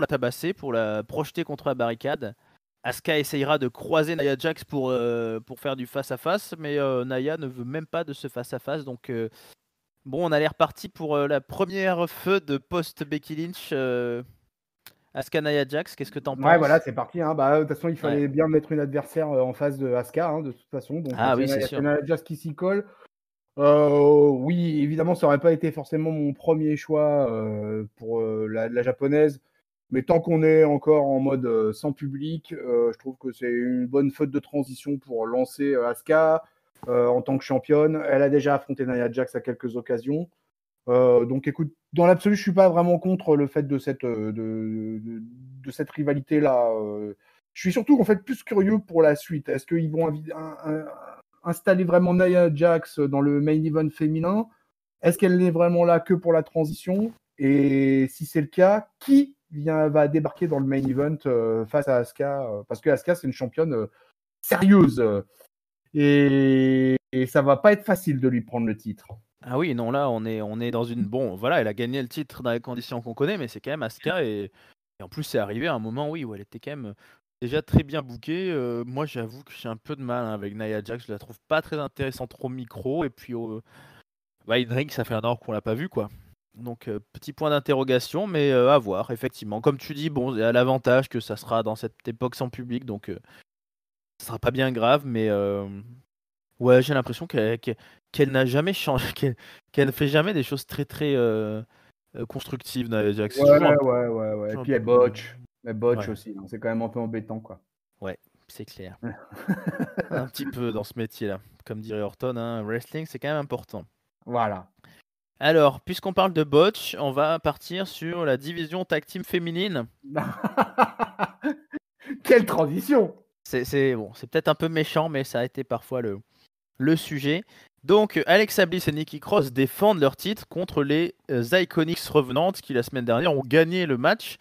tabasser, pour la projeter contre la barricade. Asuka essayera de croiser Nia Jax pour faire du face-à-face, mais Nia ne veut même pas de ce face-à-face. Donc bon, on a l'air parti pour la première feud post-Becky Lynch. Asuka Nia Jax, qu'est-ce que t'en Ouais, voilà, penses? c'est parti. Hein. Bah, de toute façon, il Ouais. fallait bien mettre une adversaire en face de Asuka, hein, de toute façon. Donc, Ah oui, c'est C'est sûr. Nia Jax qui s'y colle. Oui, évidemment, ça aurait pas été forcément mon premier choix pour la japonaise. Mais tant qu'on est encore en mode sans public, je trouve que c'est une bonne faute de transition pour lancer Asuka en tant que championne. Elle a déjà affronté Nia Jax à quelques occasions. Donc écoute, dans l'absolu, je suis pas vraiment contre le fait de de cette rivalité-là. Je suis surtout en fait plus curieux pour la suite. Est-ce qu'ils vont installer vraiment Nia Jax dans le main event féminin? Est-ce qu'elle n'est vraiment là que pour la transition? Et si c'est le cas, qui va débarquer dans le main event face à Asuka? Parce que Asuka, c'est une championne sérieuse. Et ça va pas être facile de lui prendre le titre. Ah oui, non, là, on est dans une. Bon, voilà, elle a gagné le titre dans les conditions qu'on connaît, mais c'est quand même Asuka. Et en plus, c'est arrivé à un moment, oui, où elle était quand même déjà très bien bookée. Moi, j'avoue que j'ai un peu de mal hein, avec Nia Jax. Je la trouve pas très intéressante au micro. Et puis, in-ring, ça fait un an qu'on l'a pas vue, quoi. Donc, petit point d'interrogation, mais à voir, effectivement. Comme tu dis, bon, il y a l'avantage que ça sera dans cette époque sans public, donc ça sera pas bien grave, mais. Ouais, j'ai l'impression qu'elle n'a jamais changé, qu'elle ne fait jamais des choses très très constructives, Nia Jax. C'est Ouais, toujours un peu, ouais, ouais, ouais. Et toujours un puis elle peu- botche. Elle botche Ouais, aussi. Hein. C'est quand même un peu embêtant, quoi. ouais, c'est clair. Un petit peu dans ce métier-là. Comme dirait Orton, hein, wrestling, c'est quand même important. Voilà. Alors, puisqu'on parle de botch, on va partir sur la division tag team féminine. Quelle transition! C'est bon, c'est peut-être un peu méchant, mais ça a été parfois le sujet. Donc, Alexa Bliss et Nikki Cross défendent leur titre contre les Iconics revenantes qui, la semaine dernière, ont gagné le match.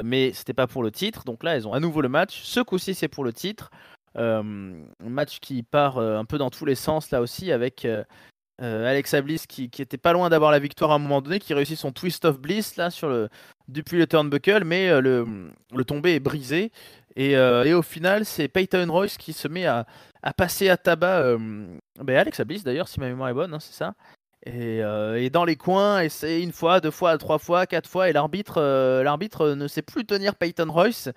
Mais c'était pas pour le titre. Donc là, elles ont à nouveau le match. Ce coup-ci, c'est pour le titre. Un match qui part un peu dans tous les sens, là aussi, avec Alexa Bliss qui était pas loin d'avoir la victoire à un moment donné, qui réussit son Twist of Bliss là, depuis le turnbuckle, mais le tombé est brisé. Et au final, c'est Peyton Royce qui se met à passer à tabac Alexa Bliss d'ailleurs, si ma mémoire est bonne, hein, c'est ça. Et dans les coins, et c'est une fois, deux fois, trois fois, quatre fois, et l'arbitre ne sait plus tenir Peyton Royce.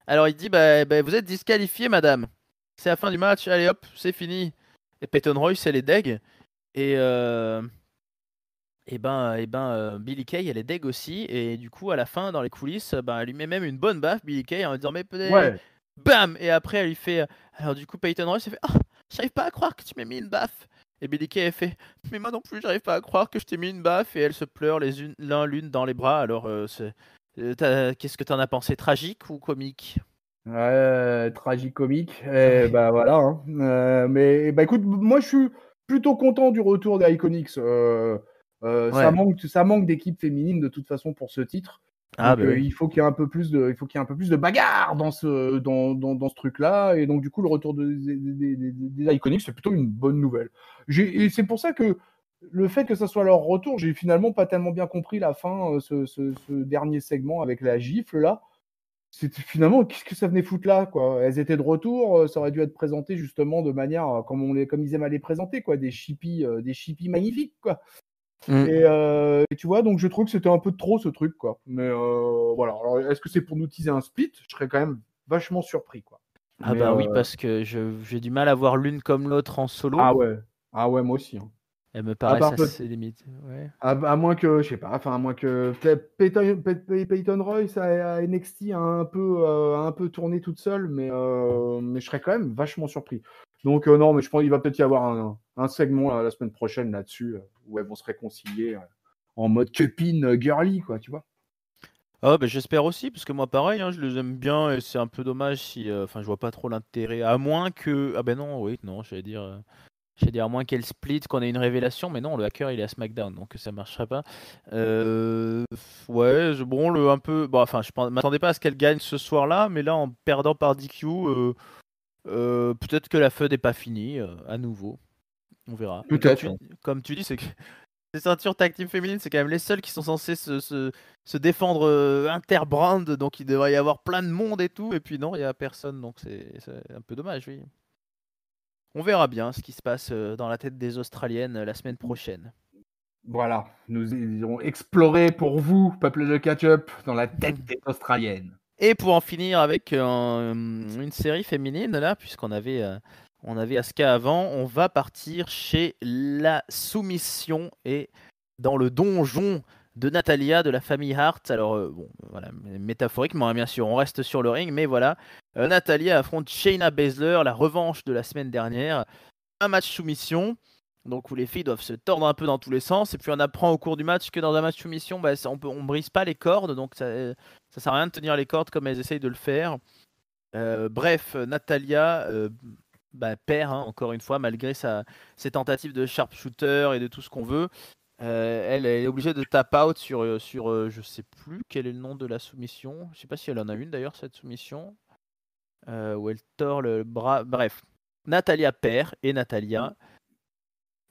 Alors il dit vous êtes disqualifié, madame. C'est la fin du match, allez hop, c'est fini. Et Peyton Royce, elle est deg. Et, Billy Kay, elle est deg aussi. Et du coup, à la fin, dans les coulisses, elle lui met même une bonne baffe, Billy Kay, en lui disant mais peut-être. Ouais. Bam! Et après, elle lui fait. Alors, du coup, Peyton Royce, elle fait ah, j'arrive pas à croire que tu m'aies mis une baffe. Et Billy Kay, elle fait mais moi non plus, j'arrive pas à croire que je t'ai mis une baffe. Et elles se pleurent l'un l'une dans les bras. Alors, qu'est-ce que t'en as pensé? Tragique ou comique? Tragicomique. Ouais. Bah voilà. Hein. Mais bah écoute, moi je suis plutôt content du retour des Iconics. Ouais. Ça manque d'équipe féminine de toute façon pour ce titre. Ah, Donc bah oui. il faut qu'il y ait un peu plus de, il faut qu'il y ait un peu plus de bagarre dans dans ce truc-là. Et donc du coup le retour des Iconics c'est plutôt une bonne nouvelle. Et c'est pour ça que le fait que ça soit leur retour, j'ai finalement pas tellement bien compris la fin, ce dernier segment avec la gifle là. C'était finalement, qu'est-ce que ça venait foutre là, quoi? Elles étaient de retour, ça aurait dû être présenté justement de manière, comme ils aiment à les présenter, quoi, des chippies magnifiques, quoi. Mm. Et tu vois, donc je trouve que c'était un peu de trop ce truc, quoi. Mais voilà. Alors, est-ce que c'est pour nous teaser un split? Je serais quand même vachement surpris, quoi. Ah Mais bah oui, parce que j'ai du mal à voir l'une comme l'autre en solo. ah ouais, ah ouais, moi aussi. Hein. Elles me À paraissent part assez limites. Ouais. à moins que, je sais pas, enfin, à moins que Peyton Royce à NXT a un peu tourné toute seule, mais je serais quand même vachement surpris. Donc, non, mais je pense qu'il va peut-être y avoir un segment la semaine prochaine là-dessus, où elles vont se réconcilier en mode cupine girly, quoi, tu vois. Ah bah, j'espère aussi, parce que moi pareil, hein, je les aime bien et c'est un peu dommage si, enfin je vois pas trop l'intérêt, à moins que, ah ben non, oui, non, j'allais dire à moins qu'elle split, qu'on ait une révélation, mais non, le hacker il est à SmackDown, donc ça marcherait pas. Ouais, je branle un peu, bon, enfin je m'attendais pas à ce qu'elle gagne ce soir-là, mais là en perdant par DQ, peut-être que la feud n'est pas finie, à nouveau, on verra. Mais Peut-être. comme tu dis, c'est que les ceintures tag team féminines, c'est quand même les seules qui sont censées se défendre inter-brand, donc il devrait y avoir plein de monde et tout, et puis non, il y a personne, donc c'est un peu dommage, oui. On verra bien ce qui se passe dans la tête des Australiennes la semaine prochaine. Voilà, nous irons explorer pour vous, peuple de catch-up, dans la tête des Australiennes. Et pour en finir avec une série féminine, là, on avait Asuka avant, on va partir chez la soumission et dans le donjon de Natalia de la famille Hart. Alors, bon, voilà, métaphoriquement, hein, bien sûr, on reste sur le ring, mais voilà. Natalia affronte Shayna Baszler, la revanche de la semaine dernière. Un match soumission, donc où les filles doivent se tordre un peu dans tous les sens, et puis on apprend au cours du match que dans un match soumission, bah, on brise pas les cordes, donc ça sert à rien de tenir les cordes comme elles essayent de le faire. Bref, Natalia bah, perd, hein, encore une fois, malgré ses tentatives de sharpshooter et de tout ce qu'on veut. Elle est obligée de tap out sur je sais plus quel est le nom de la soumission. Je sais pas si elle en a une d'ailleurs, cette soumission. Où elle tord le bras. Bref, Natalia perd et Natalia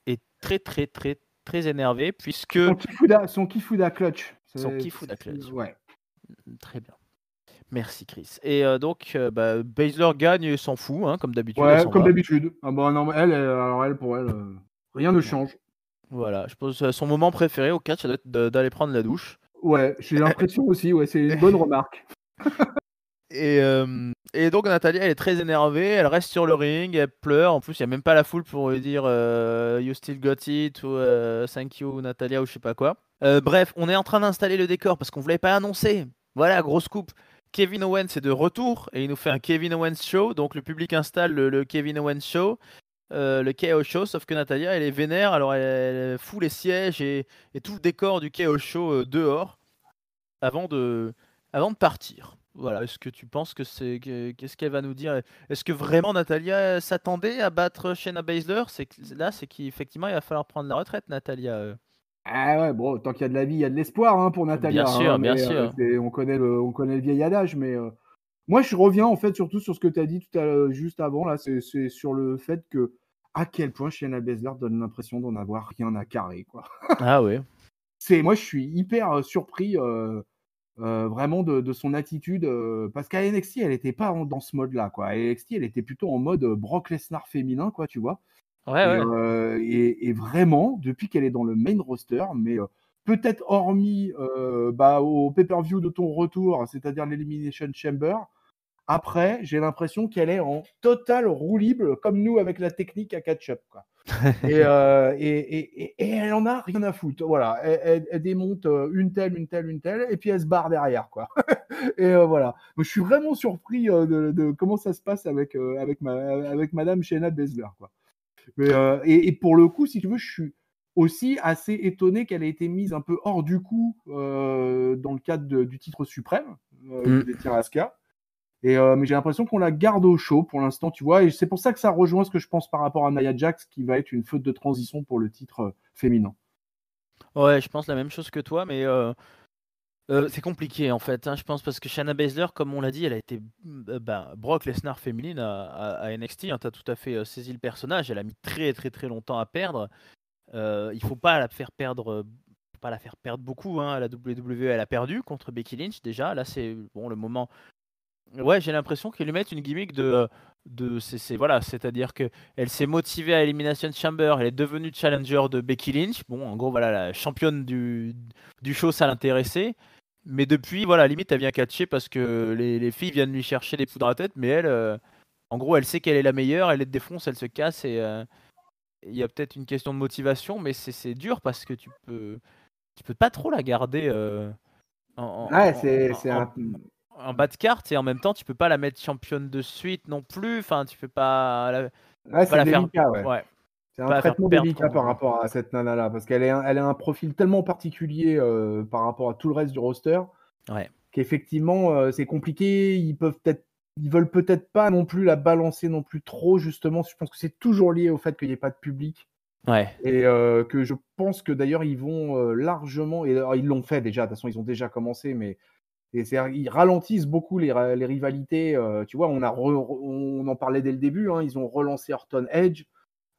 est très très très très énervée puisque Son Kifuda clutch. son kiff ou la clutch. Ouais. Très bien. Merci Chris. Et donc bah, Baszler gagne et s'en fout, hein, comme d'habitude, elle Ouais, s'en comme va. d'habitude. Ah bah non, mais alors elle, pour elle, rien ne Ouais. change. Voilà, je pense que son moment préféré au catch, ça doit être d'aller prendre la douche. Ouais, j'ai l'impression aussi, ouais, c'est une bonne remarque. Et donc Natalia, elle est très énervée, elle reste sur le ring, elle pleure. En plus, il n'y a même pas la foule pour lui dire You still got it ou Thank you Natalia ou je sais pas quoi. Bref, on est en train d'installer le décor parce qu'on ne vous l'avait pas annoncé. Voilà, grosse coupe. Kevin Owens est de retour et il nous fait un Kevin Owens show. Donc le public installe le Kevin Owens show, le KO show, sauf que Natalia, elle est vénère, alors elle fout les sièges et tout le décor du KO show dehors avant de, avant de partir. Voilà, est-ce que tu penses que qu'est-ce qu'elle va nous dire? Est-ce que vraiment Natalia s'attendait à battre Shayna Baszler? C'est qu'effectivement il va falloir prendre la retraite, Natalia. Ah ouais, bon, tant qu'il y a de la vie, il y a de l'espoir hein, pour Bien Natalia. Hein, sûr, bien mais sûr. on connaît le vieil adage. Mais moi, je reviens en fait surtout sur ce que tu as dit juste avant. Là, c'est sur le fait que à quel point Shayna Baszler donne l'impression d'en avoir rien à carrer. Quoi. Ah ouais. Moi, je suis hyper surpris vraiment de son attitude. Parce qu'à NXT, elle n'était pas dans ce mode-là. Quoi. À NXT, elle était plutôt en mode Brock Lesnar féminin, quoi, tu vois. Ouais, ouais. Et vraiment, depuis qu'elle est dans le main roster, mais peut-être hormis au pay-per-view de ton retour, c'est-à-dire l'Elimination Chamber, après, j'ai l'impression qu'elle est en totale roue libre, comme nous avec la technique à catch-up. Quoi. Et elle en a rien à foutre. Voilà, elle démonte une telle, et puis elle se barre derrière. Quoi. Et voilà. Je suis vraiment surpris de comment ça se passe avec Madame Shayna Baszler. Quoi. Mais, et pour le coup, si tu veux, je suis aussi assez étonné qu'elle ait été mise un peu hors du coup dans le cadre du titre suprême que détient Asuka. Mais j'ai l'impression qu'on la garde au chaud pour l'instant, tu vois. Et c'est pour ça que ça rejoint ce que je pense par rapport à Nia Jax, qui va être une faute de transition pour le titre féminin. Ouais, je pense la même chose que toi, mais c'est compliqué en fait, hein, je pense, parce que Shayna Baszler, comme on l'a dit, elle a été Brock Lesnar féminine à NXT. Hein, tu as tout à fait saisi le personnage. Elle a mis très très très longtemps à perdre. Il faut pas la faire perdre, beaucoup. Hein, à la WWE, elle a perdu contre Becky Lynch déjà. Là, c'est bon le moment. Ouais, j'ai l'impression qu'ils lui mettent une gimmick voilà, c'est-à-dire que elle s'est motivée à Elimination Chamber, elle est devenue challenger de Becky Lynch. Bon, en gros, voilà, la championne du show, ça l'intéressait. Mais depuis, voilà, limite, elle vient catcher parce que les filles viennent lui chercher des poudres à tête, mais elle, en gros, elle sait qu'elle est la meilleure, elle les défonce, elle se casse il y a peut-être une question de motivation, mais c'est dur parce que tu peux pas trop la garder Ouais, en bas de carte et en même temps tu peux pas la mettre championne de suite non plus. Enfin, tu peux pas ouais, c'est la faire, délicat, ouais. ouais, C'est un pas la faire traitement perdre délicat contre. par rapport à cette nana-là, parce elle a un profil tellement particulier, par rapport à tout le reste du roster, Ouais, qu'effectivement, c'est compliqué. Ils veulent peut-être pas non plus la balancer non plus trop justement. Je pense que c'est toujours lié au fait qu'il y ait pas de public ouais, et que je pense que d'ailleurs ils vont, largement et alors ils l'ont fait déjà, de toute façon ils ont déjà commencé, mais ils ralentissent beaucoup les rivalités, tu vois? On en parlait dès le début, hein, ils ont relancé Orton Edge,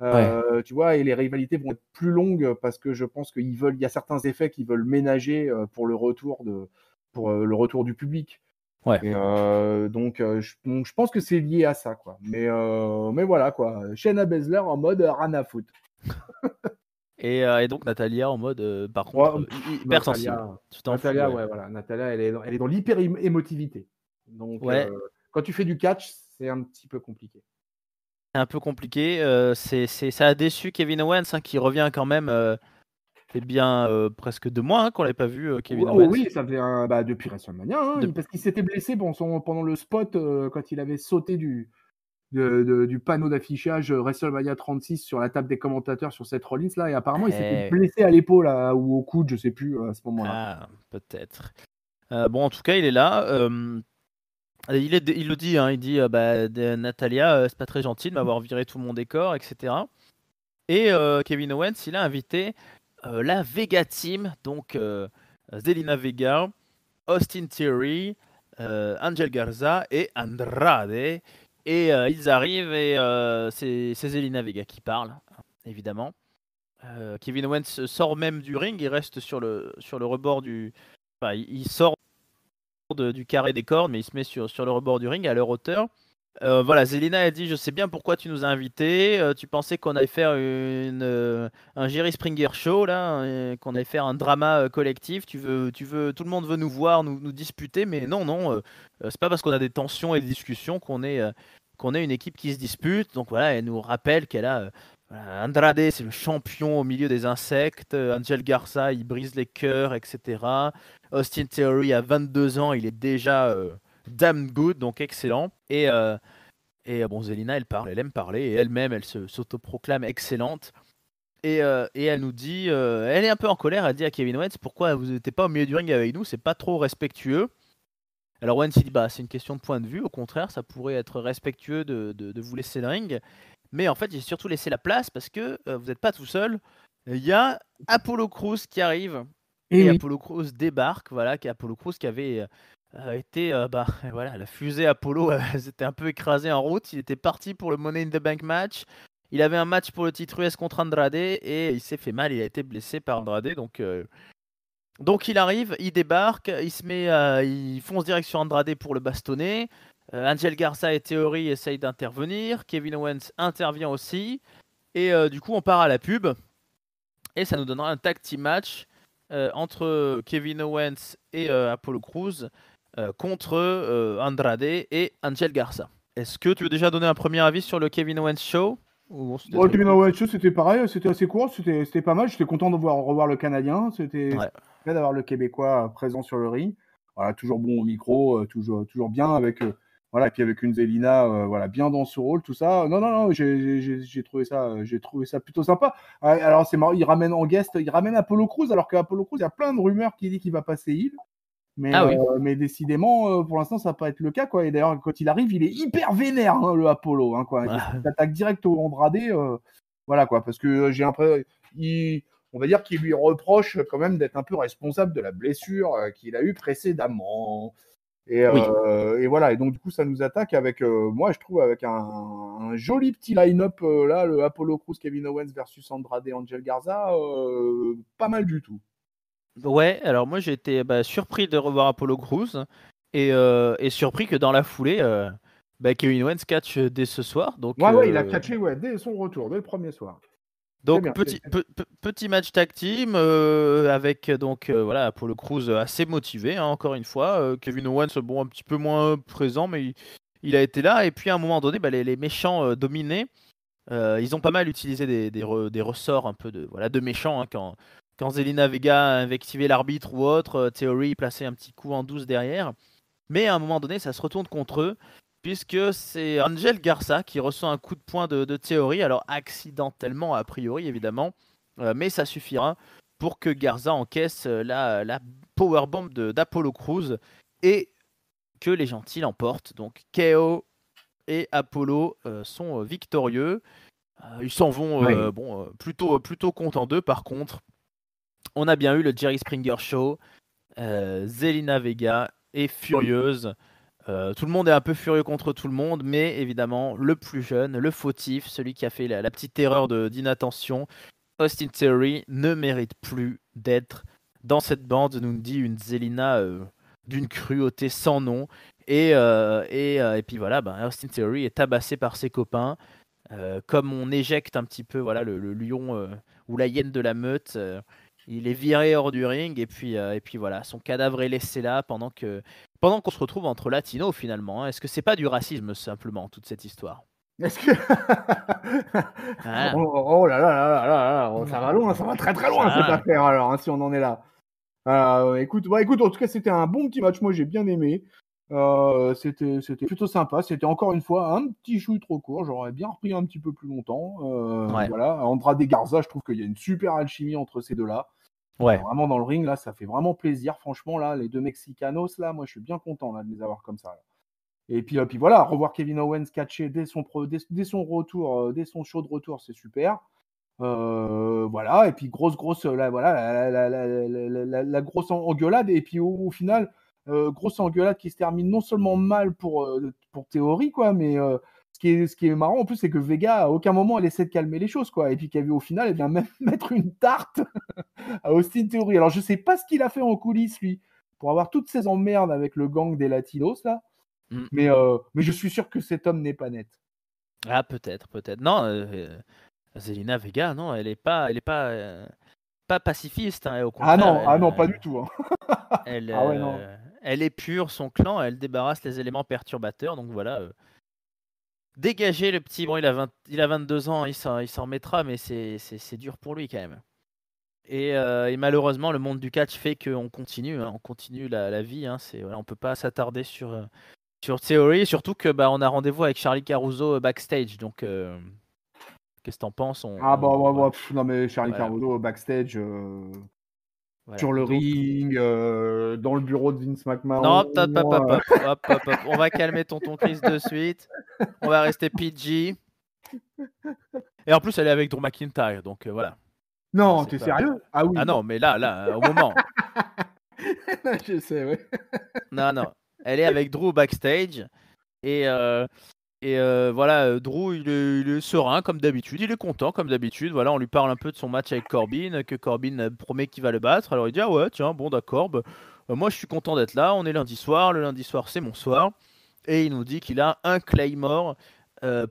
ouais, tu vois? Et les rivalités vont être plus longues parce que je pense il y a certains effets qu'ils veulent ménager, pour le retour du public. ouais. Et donc je pense que c'est lié à ça, quoi. Mais voilà, quoi. Shayna Baszler en mode rien à foutre. Et donc Natalia en mode, par Ouais, contre, hypersensible. Tu t'en fous, ouais. Ouais, voilà, Natalia, elle est dans l'hyper émotivité. Donc Ouais, quand tu fais du catch, c'est un petit peu compliqué. c'est un peu compliqué. Ça a déçu Kevin Owens, hein, qui revient quand même. C'est bien presque 2 mois, hein, qu'on l'avait pas vu, Kevin Oh Owens. oui, ça fait depuis WrestleMania, hein, De... parce qu'il s'était blessé pendant le spot, quand il avait sauté du panneau d'affichage WrestleMania 36 sur la table des commentateurs sur Seth Rollins là, et apparemment il s'était Eh, blessé à l'épaule ou au coude, je sais plus à ce moment-là. ah, peut-être. Bon, en tout cas, il est là. Il le dit, hein, il dit Natalia, c'est pas très gentil de m'avoir viré tout mon décor, etc. Et Kevin Owens, il a invité la Vega Team, donc Zelina Vega, Austin Theory, Angel Garza et Andrade. Et ils arrivent et c'est Zelina Vega qui parle, évidemment. Kevin Owens sort même du ring, il reste sur le rebord du. Enfin, il sort du carré des cordes, mais il se met sur le rebord du ring à leur hauteur. Voilà, Zelina a dit: Je sais bien pourquoi tu nous as invités. Tu pensais qu'on allait faire un Jerry Springer show là, qu'on allait faire un drama collectif. Tout le monde veut nous voir, nous disputer, mais non, non, c'est pas parce qu'on a des tensions et des discussions qu'on est une équipe qui se dispute. Donc voilà, elle nous rappelle qu'elle a. Voilà, Andrade, c'est le champion au milieu des insectes. Angel Garza, il brise les cœurs, etc. Austin Theory, à 22 ans, il est déjà damn good, donc excellent. Et bon, Zelina, elle aime parler, et elle-même, elle s'autoproclame excellente. Et elle nous dit, elle est un peu en colère, elle dit à Kevin Owens: Pourquoi vous n'êtes pas au milieu du ring avec nous? C'est pas trop respectueux. Alors Owens il dit: Bah, c'est une question de point de vue, au contraire, ça pourrait être respectueux de vous laisser le ring. Mais en fait, j'ai surtout laissé la place parce que vous n'êtes pas tout seul. Il y a Apollo Crews qui arrive. Et Et oui. Apollo Crews débarque, voilà, Apollo Crews qui avait été, voilà, la fusée Apollo s'était un peu écrasée en route. Il était parti pour le Money in the Bank match. Il avait un match pour le titre US contre Andrade et il s'est fait mal. Il a été blessé par Andrade, donc il arrive, il débarque, il fonce direct sur Andrade pour le bastonner. Angel Garza et Theory essayent d'intervenir. Kevin Owens intervient aussi. Et du coup, on part à la pub. Et ça nous donnera un tag team match entre Kevin Owens et Apollo Crews contre Andrade et Angel Garza. Est-ce que tu veux déjà donner un premier avis sur le Kevin Owens show? Ou bon, c'était Bon, très Kevin court. Owens, c'était pareil, c'était assez court, c'était pas mal. J'étais content de revoir le Canadien. C'était Ouais. bien d'avoir le Québécois présent sur le ring. Voilà, toujours bon au micro, toujours bien avec voilà, et puis avec une Zelina, voilà, bien dans ce rôle, tout ça. Non, non, non, j'ai trouvé ça plutôt sympa. Alors c'est marrant, il ramène Apollo Crews, alors qu'Apollo Crews, il y a plein de rumeurs qui disent qu'il va passer heel. Ah oui. Mais décidément, pour l'instant, ça va pas être le cas, quoi. Et d'ailleurs, quand il arrive, il est hyper vénère, hein, le Apollo, hein, quoi. Il attaque direct au Andrade, voilà, quoi. Parce que j'ai l'impression, on va dire qu'il lui reproche quand même d'être un peu responsable de la blessure qu'il a eue précédemment. Oui. Et voilà. Et donc, du coup, ça nous attaque avec, moi, je trouve, avec un joli petit line-up, là, le Apollo Crews, Kevin Owens versus Andrade, Angel Garza, pas mal du tout. Ouais, alors moi j'ai été surpris de revoir Apollo Crews et surpris que dans la foulée, Kevin Owens catch dès ce soir. Donc, Ouais, ouais, il a catché, ouais, dès son retour, dès le premier soir. C'est bien. petit match tag team avec voilà, Apollo Crews assez motivé, hein, encore une fois. Kevin Owens, bon, un petit peu moins présent, mais il a été là. Et puis à un moment donné, les méchants dominaient. Ils ont pas mal utilisé des ressorts un peu de méchants, hein, quand Zelina Vega invectivait l'arbitre ou autre, Theory plaçait un petit coup en douce derrière. Mais à un moment donné, ça se retourne contre eux, puisque c'est Angel Garza qui reçoit un coup de poing de Theory, alors accidentellement a priori évidemment, mais ça suffira pour que Garza encaisse la powerbomb d'Apollo Crews et que les gentils l'emportent. Donc KO et Apollo sont victorieux. Ils s'en vont Oui. plutôt contents d'eux. Par contre, on a bien eu le Jerry Springer Show. Zelina Vega est furieuse. Tout le monde est un peu furieux contre tout le monde, mais évidemment, le plus jeune, le fautif, celui qui a fait la petite erreur d'inattention, Austin Theory, ne mérite plus d'être dans cette bande, nous dit une Zelina d'une cruauté sans nom. Et puis voilà, Austin Theory est tabassé par ses copains. Comme on éjecte un petit peu le lion ou la hyène de la meute, il est viré hors du ring et puis voilà, son cadavre est laissé là pendant qu'on se retrouve entre latinos finalement, hein. Est-ce que c'est pas du racisme simplement toute cette histoire? Est-ce que Voilà. oh là là là là là là, ça va loin, ça va très très loin cette Ah, affaire alors, hein, si on en est là. Écoute, en tout cas, c'était un bon petit match. Moi, j'ai bien aimé. C'était plutôt sympa. C'était encore une fois un petit chouille trop court. J'aurais bien repris un petit peu plus longtemps. ouais, Voilà. Andrade et Garza, je trouve qu'il y a une super alchimie entre ces deux-là. ouais. Vraiment dans le ring, là, ça fait vraiment plaisir. Franchement, là, les deux Mexicanos, là, moi, je suis bien content là, de les avoir comme ça, là. Et puis voilà, revoir Kevin Owens catcher dès son retour, dès son show de retour, c'est super. Voilà, et puis grosse, la grosse engueulade, et puis au final, grosse engueulade qui se termine non seulement mal pour Theory, quoi, mais ce qui est marrant en plus, c'est que Vega, à aucun moment, elle essaie de calmer les choses, quoi, et puis qu'elle veut au final, elle vient même mettre une tarte à Austin Theory. Alors, je sais pas ce qu'il a fait en coulisses, lui, pour avoir toutes ces emmerdes avec le gang des Latinos, là, Mm. mais je suis sûr que cet homme n'est pas net. Ah, peut-être. Non, Zelina Vega, non, elle est pas pacifiste, hein, et au contraire, Ah non, pas du tout, hein. elle, Ah ouais, non. elle épure son clan, elle débarrasse les éléments perturbateurs, donc voilà. Dégager le petit, bon, il a 22 ans, il s'en remettra, mais c'est dur pour lui quand même. Et malheureusement, le monde du catch fait qu'on continue, hein, on continue la vie, hein, voilà, on peut pas s'attarder sur Theory, surtout que on a rendez-vous avec Charlie Caruso backstage, donc qu'est-ce que t'en penses? Ah bah, ouais, ouais, non mais Charlie Voilà, Caruso backstage, voilà. sur le Donc, ring, dans le bureau de Vince non, McMahon, hop, hop, hop, hop, hop, hop, hop. On va calmer tonton Chris de suite. On va rester PG. Et en plus, elle est avec Drew McIntyre, donc voilà. Non, C'est t'es pas. sérieux? Ah Ah oui. non, mais là, au moment. Je sais, ouais. Non, non. Elle est avec Drew backstage. Et voilà, Drew, il est serein comme d'habitude. Il est content comme d'habitude. Voilà, on lui parle un peu de son match avec Corbin, que Corbin promet qu'il va le battre. Alors il dit: ah ouais, tiens, bon, d'accord. Moi, je suis content d'être là. On est lundi soir. Le lundi soir, c'est mon soir. Et il nous dit qu'il a un Claymore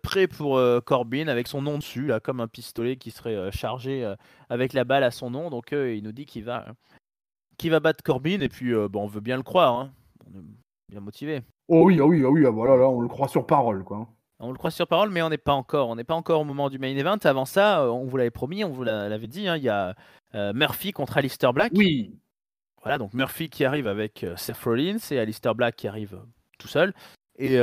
prêt pour Corbin avec son nom dessus, là, comme un pistolet qui serait chargé avec la balle à son nom. Donc il nous dit qu'il va battre Corbin. Et puis on veut bien le croire, hein. On est bien motivé. Oh oui, ah oui, ah oui, ah voilà, là, on le croit sur parole, quoi, hein. On le croit sur parole, mais on n'est pas encore. On n'est pas encore au moment du main event. Avant ça, on vous l'avait promis, on vous l'avait dit, hein, il y a Murphy contre Aleister Black. Oui. Voilà, donc Murphy qui arrive avec Seth Rollins et Aleister Black qui arrive tout seul. Et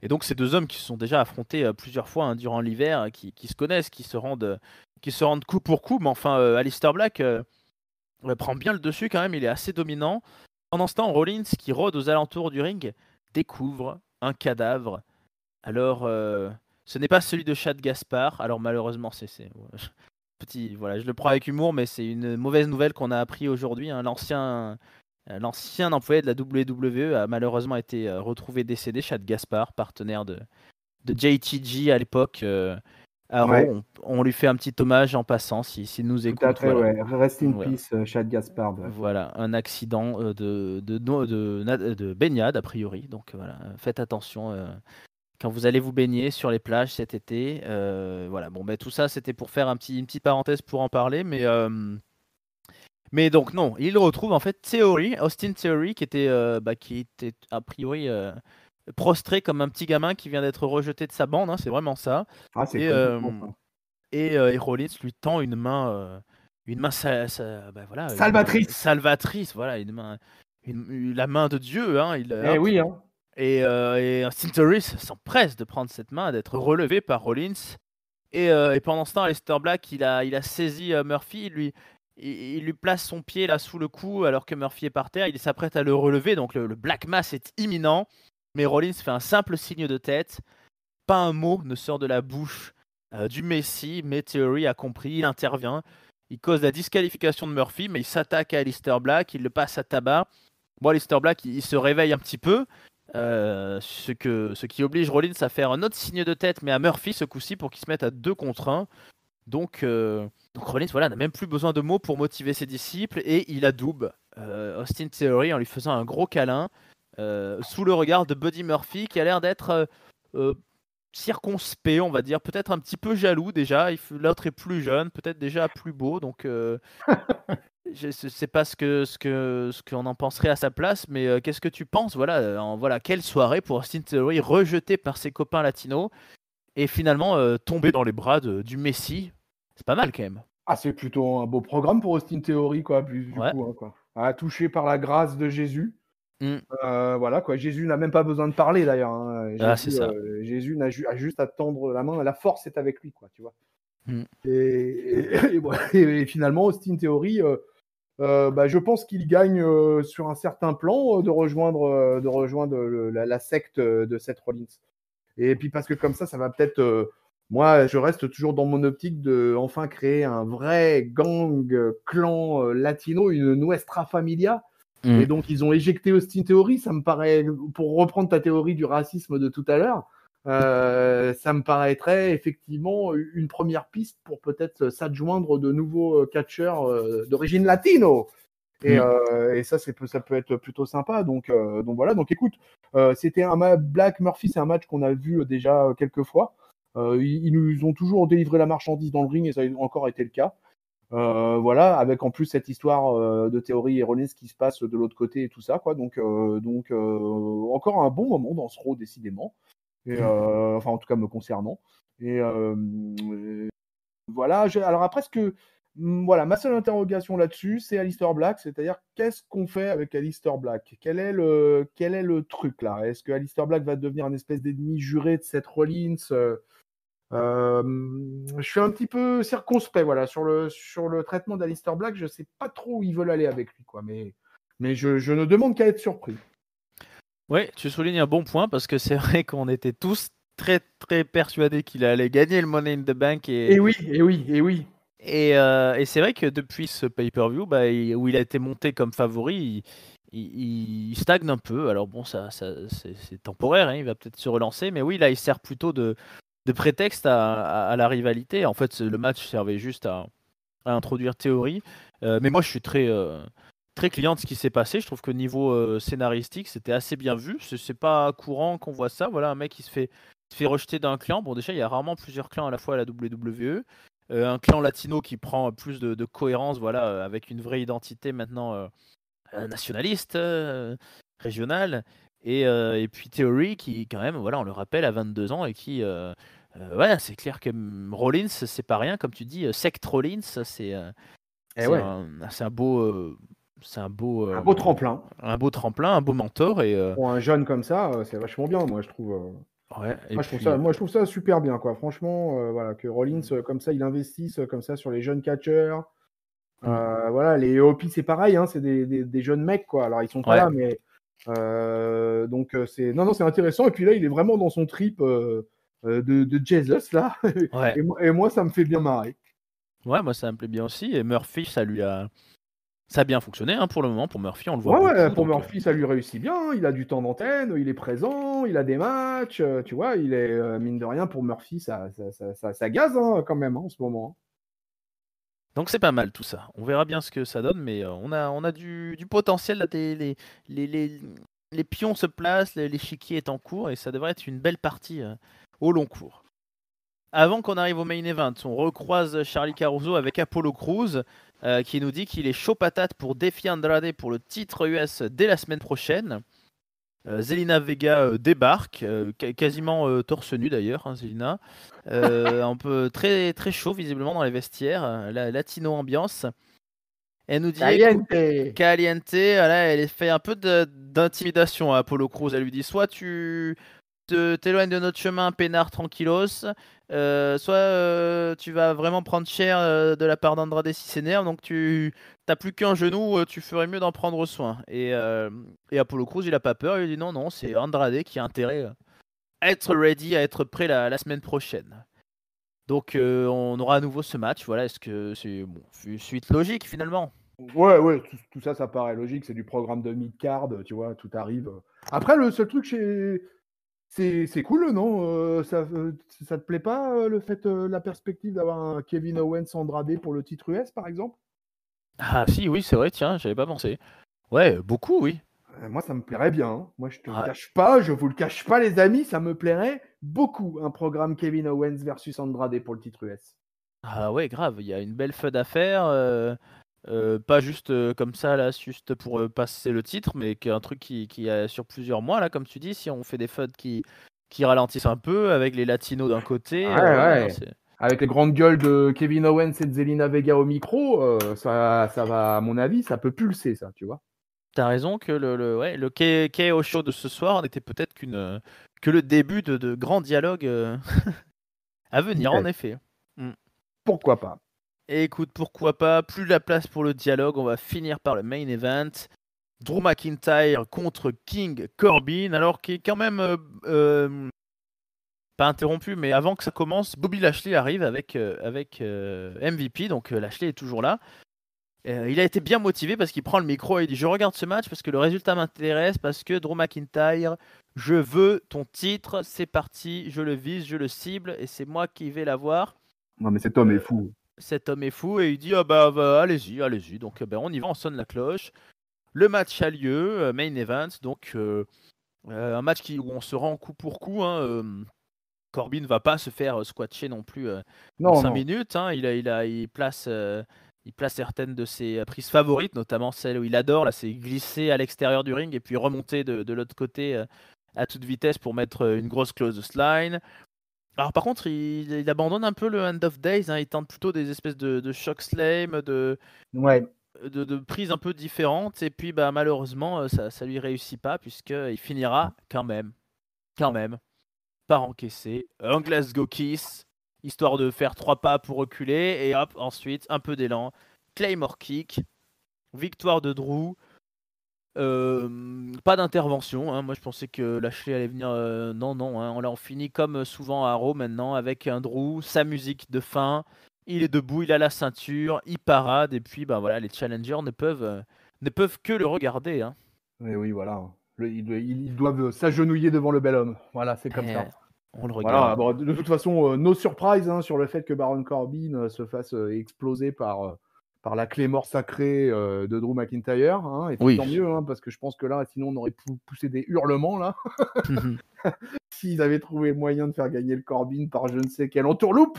donc ces deux hommes qui se sont déjà affrontés plusieurs fois, hein, durant l'hiver, qui se connaissent, qui se rendent coup pour coup. Mais enfin, Aleister Black prend bien le dessus quand même. Il est assez dominant. Pendant ce temps, Rollins, qui rôde aux alentours du ring, découvre un cadavre. Alors, ce n'est pas celui de Chad Gaspard. Alors malheureusement, petit, voilà, je le prends avec humour, mais c'est une mauvaise nouvelle qu'on a appris aujourd'hui, hein. L'ancien employé de la WWE a malheureusement été retrouvé décédé. Chad Gaspard, partenaire de JTG à l'époque à Ouais, Raw. On lui fait un petit hommage en passant, s'il nous tout à écoute. fait, Voilà. ouais. Rest in Voilà. peace, Chad Gaspard, ouais. Voilà, un accident de baignade a priori. Donc voilà, faites attention quand vous allez vous baigner sur les plages cet été. Voilà, bon, tout ça, c'était pour faire une petite parenthèse pour en parler, mais donc non, il retrouve en fait Austin Theory, qui était a priori prostré comme un petit gamin qui vient d'être rejeté de sa bande, hein, c'est vraiment ça. Ah, c'est Et, complètement ça. et Rollins lui tend une main voilà, une main Salvatrice. salvatrice, voilà, la main de Dieu, hein, Eh hop. oui, hein. Et Austin Theory s'empresse de prendre cette main, d'être relevé par Rollins. Et pendant ce temps, Aleister Black, il a saisi Murphy, il lui place son pied là sous le cou alors que Murphy est par terre. Il s'apprête à le relever, donc le Black Mass est imminent. Mais Rollins fait un simple signe de tête. Pas un mot ne sort de la bouche du Messie, mais Theory a compris, il intervient. Il cause la disqualification de Murphy, mais il s'attaque à Aleister Black, il le passe à tabac. Bon, Aleister Black, il se réveille un petit peu, ce qui oblige Rollins à faire un autre signe de tête, mais à Murphy ce coup-ci pour qu'il se mette à 2 contre 1. Donc Rollins n'a même plus besoin de mots pour motiver ses disciples et il adoube Austin Theory en lui faisant un gros câlin sous le regard de Buddy Murphy qui a l'air d'être circonspect, on va dire, peut-être un petit peu jaloux déjà. L'autre est plus jeune, peut-être déjà plus beau, donc je ne sais pas ce qu'on en penserait à sa place, mais qu'est-ce que tu penses? Voilà, quelle soirée pour Austin Theory, rejeté par ses copains latinos et finalement tombé dans les bras du Messi. C'est pas mal quand même. Ah, c'est plutôt un beau programme pour Austin Theory, quoi, du Ouais. coup, hein, quoi. Ah, touché par la grâce de Jésus. Mm. Voilà, quoi. Jésus n'a même pas besoin de parler, d'ailleurs, hein. Ah, c'est ça. Jésus a juste à tendre la main. La force est avec lui, quoi, tu vois. Mm. Et finalement, Austin Theory, je pense qu'il gagne sur un certain plan de rejoindre la secte de Seth Rollins. Et puis parce que comme ça va peut-être. Moi, je reste toujours dans mon optique de enfin créer un vrai gang, clan latino, une Nuestra Familia. Et donc, ils ont éjecté Austin Theory. Ça me paraît, pour reprendre ta théorie du racisme de tout à l'heure, ça me paraîtrait effectivement une première piste pour peut-être s'adjoindre de nouveaux catcheurs d'origine latino. Et ça peut être plutôt sympa. Donc voilà. Donc écoute, c'était Black Murphy, c'est un match qu'on a vu déjà quelques fois. Ils nous ont toujours délivré la marchandise dans le ring et ça a encore été le cas. Voilà, avec en plus cette histoire de Theory et Rollins qui se passe de l'autre côté et tout ça, quoi. Donc encore un bon moment dans ce Raw, décidément. Enfin, en tout cas, me concernant. Et voilà. Alors après, voilà, ma seule interrogation là-dessus, c'est Aleister Black, c'est-à-dire qu'est-ce qu'on fait avec Aleister Black? Quel est le truc là? Est-ce que Aleister Black va devenir une espèce d'ennemi juré de Seth Rollins? Je suis un petit peu circonspect, voilà, sur le traitement d'Aleister Black. Je sais pas trop où ils veulent aller avec lui, quoi. Mais je ne demande qu'à être surpris. Oui, tu soulignes un bon point parce que c'est vrai qu'on était tous très très persuadés qu'il allait gagner le Money in the Bank Et oui. Et c'est vrai que depuis ce pay-per-view, où il a été monté comme favori, il stagne un peu. Alors bon, c'est temporaire, hein, il va peut-être se relancer, mais oui, là, il sert plutôt de prétexte à la rivalité. En fait, le match servait juste à introduire Theory. Mais moi, je suis très, très client de ce qui s'est passé. Je trouve que niveau scénaristique, c'était assez bien vu. C'est pas courant qu'on voit ça. Voilà, un mec qui se fait rejeter d'un clan. Bon, déjà, il y a rarement plusieurs clans à la fois à la WWE. Un clan latino qui prend plus de cohérence, voilà, avec une vraie identité maintenant nationaliste, régionale. Et puis Theory qui, quand même, voilà, on le rappelle, a 22 ans et qui... c'est clair que Rollins, c'est pas rien, comme tu dis, Sect Rollins, c'est un beau... c'est un beau tremplin. Un beau tremplin, un beau mentor. Pour un jeune comme ça, c'est vachement bien, moi, je trouve. Ouais, Je trouve ça super bien, quoi. Franchement, voilà, que Rollins, comme ça, il investisse comme ça sur les jeunes catcheurs. Voilà, les EOP, c'est pareil, hein, c'est des jeunes mecs, quoi. Alors, ils sont pas là, mais donc c'est intéressant. Et puis là, il est vraiment dans son trip de Jesus là. Ouais. et moi, ça me fait bien marrer. Ouais, moi ça me plaît bien aussi. Et Murphy, ça a bien fonctionné, hein, pour le moment. Pour Murphy, on le voit beaucoup. Pour Murphy, ça lui réussit bien. Il a du temps d'antenne, il est présent, il a des matchs. Tu vois, il est mine de rien pour Murphy, ça gaze, hein, quand même, hein, en ce moment. Donc c'est pas mal tout ça. On verra bien ce que ça donne, mais on a du potentiel. Là, les pions se placent, l'échiquier est en cours et ça devrait être une belle partie au long cours. Avant qu'on arrive au main event, on recroise Charly Caruso avec Apollo Crews qui nous dit qu'il est chaud patate pour défier Andrade pour le titre US dès la semaine prochaine. Zelina Vega débarque, quasiment torse nu d'ailleurs, hein, Zelina. Un peu très, très chaud visiblement dans les vestiaires, la latino ambiance. Elle nous dit Caliente. Caliente, voilà, elle fait un peu d'intimidation à Apollo Crews. Elle lui dit soit tu t'éloignes de notre chemin, peinard tranquillos, soit tu vas vraiment prendre cher de la part d'Andrade si s'énerve, donc tu t'as plus qu'un genou, tu ferais mieux d'en prendre soin. Et Apollo Crews, il a pas peur, il dit non, non, c'est Andrade qui a intérêt à être ready, à être prêt la semaine prochaine. Donc on aura à nouveau ce match, voilà, est-ce que c'est bon, suite logique finalement? Ouais, tout ça, ça paraît logique. C'est du programme de mid-card, tu vois, tout arrive. Après, le seul truc, c'est cool, non ça te plaît pas, le fait, la perspective d'avoir un Kevin Owens Andrade pour le titre US, par exemple? Ah si, oui, c'est vrai, tiens, j'avais pas pensé. Ouais, beaucoup, oui. Moi, ça me plairait bien, hein. Moi, je te le Ah, cache pas, je vous le cache pas, les amis, ça me plairait beaucoup, un programme Kevin Owens versus Andrade pour le titre US. ah ouais, grave, il y a une belle feud à faire. Pas juste comme ça, là, juste pour passer le titre, mais qu'un truc qui a sur plusieurs mois, là, comme tu dis, si on fait des feuds qui ralentissent un peu, avec les latinos d'un côté, ouais, non, Ouais. c'est... Avec les grandes gueules de Kevin Owens et de Zelina Vega au micro, ça va, à mon avis, ça peut pulser, ça, tu vois. T'as raison que ouais, le KO show de ce soir n'était peut-être que le début de grands dialogues à venir, en Ouais. effet. Mm. Pourquoi pas? Et écoute, pourquoi pas, plus la place pour le dialogue, on va finir par le main event. Drew McIntyre contre King Corbin, alors qui est quand même pas interrompu, mais avant que ça commence, Bobby Lashley arrive avec MVP, donc Lashley est toujours là. Il a été bien motivé parce qu'il prend le micro et il dit: je regarde ce match parce que le résultat m'intéresse, parce que Drew McIntyre, je veux ton titre, c'est parti, je le vise, je le cible et c'est moi qui vais l'avoir. Non, mais cet homme est fou. Cet homme est fou et il dit: ah bah, allez-y, allez-y. Donc ben, on y va, on sonne la cloche. Le match a lieu, main event, donc un match où on se rend coup pour coup, hein. Corbin va pas se faire squatcher non plus en Non, 5 non. minutes, hein. Il place certaines de ses prises favorites, notamment celle où il adore, là, c'est glisser à l'extérieur du ring et puis remonter de l'autre côté à toute vitesse pour mettre une grosse close line. Alors par contre, il abandonne un peu le End of Days, hein. Il tente plutôt des espèces de shock slam, Ouais. de prises un peu différentes, et puis bah, malheureusement, ça lui réussit pas, puisqu'il finira quand même, par encaisser un Glasgow Kiss, histoire de faire 3 pas pour reculer, et hop, ensuite, un peu d'élan, Claymore Kick, victoire de Drew. Pas d'intervention, hein. Moi je pensais que Lashley allait venir. Non, non, hein. On finit comme souvent à Raw maintenant avec un Drew, sa musique de fin. Il est debout, il a la ceinture, il parade, et puis bah, voilà, les challengers ne peuvent que le regarder, hein. Mais oui, voilà. Ils doivent s'agenouiller devant le bel homme. Voilà, c'est comme ça. On le Voilà, regarde. bon, de toute façon, no surprise, hein, sur le fait que Baron Corbin se fasse exploser par la clé mort sacrée de Drew McIntyre. Hein, et puis Oui. tant mieux, hein, parce que je pense que là, sinon, on aurait poussé des hurlements, là, s'ils avaient trouvé le moyen de faire gagner le Corbin par je ne sais quelle entourloupe.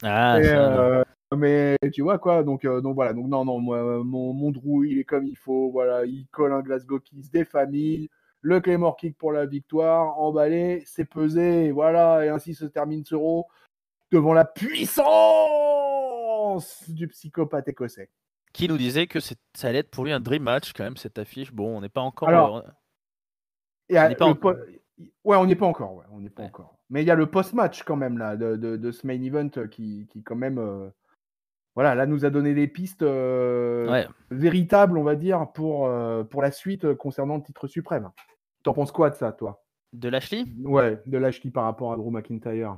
Ah, Et, ça, non. mais tu vois, quoi, donc voilà. Donc non, non, moi, mon Drew, il est comme il faut. Voilà, il colle un Glasgow Kiss des familles. Le Claymore Kick pour la victoire, emballé, c'est pesé, et voilà, et ainsi se termine ce Raw devant la puissance du psychopathe écossais. Qui nous disait que ça allait être pour lui un dream match, quand même, cette affiche. Bon, on n'est pas encore. Alors, il y On a n'est pas. ouais, on n'y est pas encore, ouais, on n'y est pas Ouais. encore. Mais il y a le post-match quand même là de ce main event qui quand même, voilà, là nous a donné des pistes Ouais. véritables, on va dire, pour la suite concernant le titre suprême. T'en penses quoi de ça, toi? De Lashley? Ouais, de Lashley par rapport à Drew McIntyre.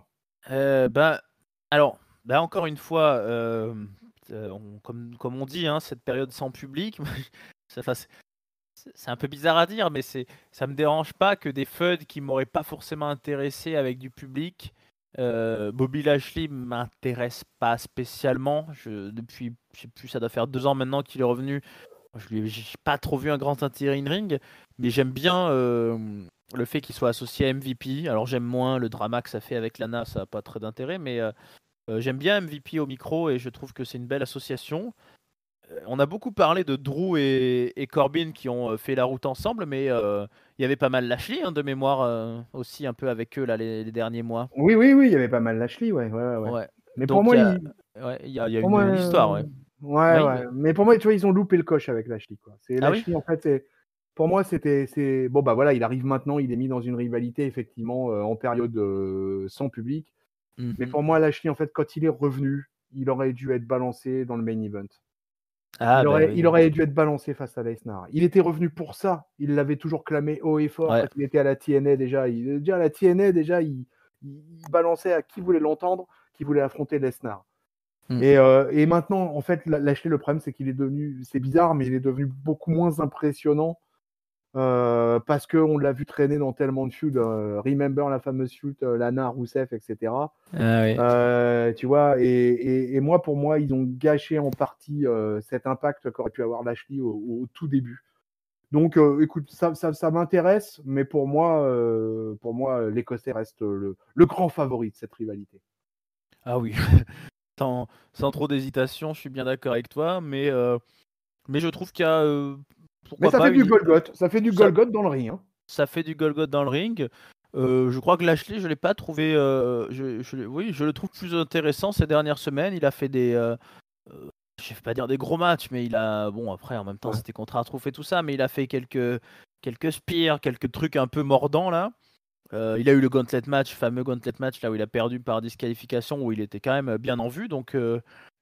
Bah, alors, bah, encore une fois, comme on dit, hein, cette période sans public, enfin, c'est un peu bizarre à dire, mais ça me dérange pas que des feuds qui m'auraient pas forcément intéressé avec du public. Bobby Lashley m'intéresse pas spécialement. Depuis, je sais plus, ça doit faire 2 ans maintenant qu'il est revenu. J'ai pas trop vu un grand intérêt in-ring, mais j'aime bien le fait qu'il soit associé à MVP. Alors j'aime moins le drama que ça fait avec Lana, ça n'a pas très d'intérêt, mais j'aime bien MVP au micro et je trouve que c'est une belle association. on a beaucoup parlé de Drew et Corbin qui ont fait la route ensemble, mais il y avait pas mal Lashley de mémoire aussi un peu avec eux là les derniers mois. Oui, oui, oui, il y avait pas mal Lashley, ouais. Ouais. Mais pour Donc moi, il y a pour une histoire, ouais. ouais, Oui, ouais. oui. Mais pour moi, tu vois, ils ont loupé le coche avec Lashley, quoi. C'est Ah oui? Lashley, en fait, pour moi, c'est bon, bah voilà, il arrive maintenant, il est mis dans une rivalité, effectivement, en période sans public. Mais Mhm. pour moi, Lashley, en fait, quand il est revenu, il aurait dû être balancé dans le main event. Ah ben Il oui. aurait dû être balancé face à Lesnar. Il était revenu pour ça. Il l'avait toujours clamé haut et fort Ouais. quand il était à la TNA déjà. Déjà à la TNA, il balançait à qui voulait l'entendre, qui voulait affronter Lesnar. Mm. Et maintenant, en fait, Lashley, le problème, c'est qu'il est devenu, c'est bizarre, mais il est devenu beaucoup moins impressionnant parce qu'on l'a vu traîner dans tellement de feuds. Remember la fameuse feud, Lana, Rousseff, etc. Ah oui. Tu vois, et moi, pour moi, ils ont gâché en partie cet impact qu'aurait pu avoir Lashley au tout début. Donc, écoute, ça m'intéresse, mais pour moi, l'Écossais reste le grand favori de cette rivalité. Ah oui. Sans trop d'hésitation, je suis bien d'accord avec toi, mais je trouve qu'il y a Mais pourquoi ça pas fait du une Golgoth, ça fait du ça, Golgoth dans le ring, hein. ça fait du Golgoth dans le ring. Je crois que Lashley, je l'ai pas trouvé. Oui, je le trouve plus intéressant ces dernières semaines. Il a fait euh, je vais pas dire des gros matchs, mais il a bon après en même temps Ouais. c'était contre Artrouf et tout ça, mais il a fait quelques spears, quelques trucs un peu mordants là. Il a eu le gauntlet match, fameux gauntlet match là où il a perdu par disqualification, où il était quand même bien en vue. Donc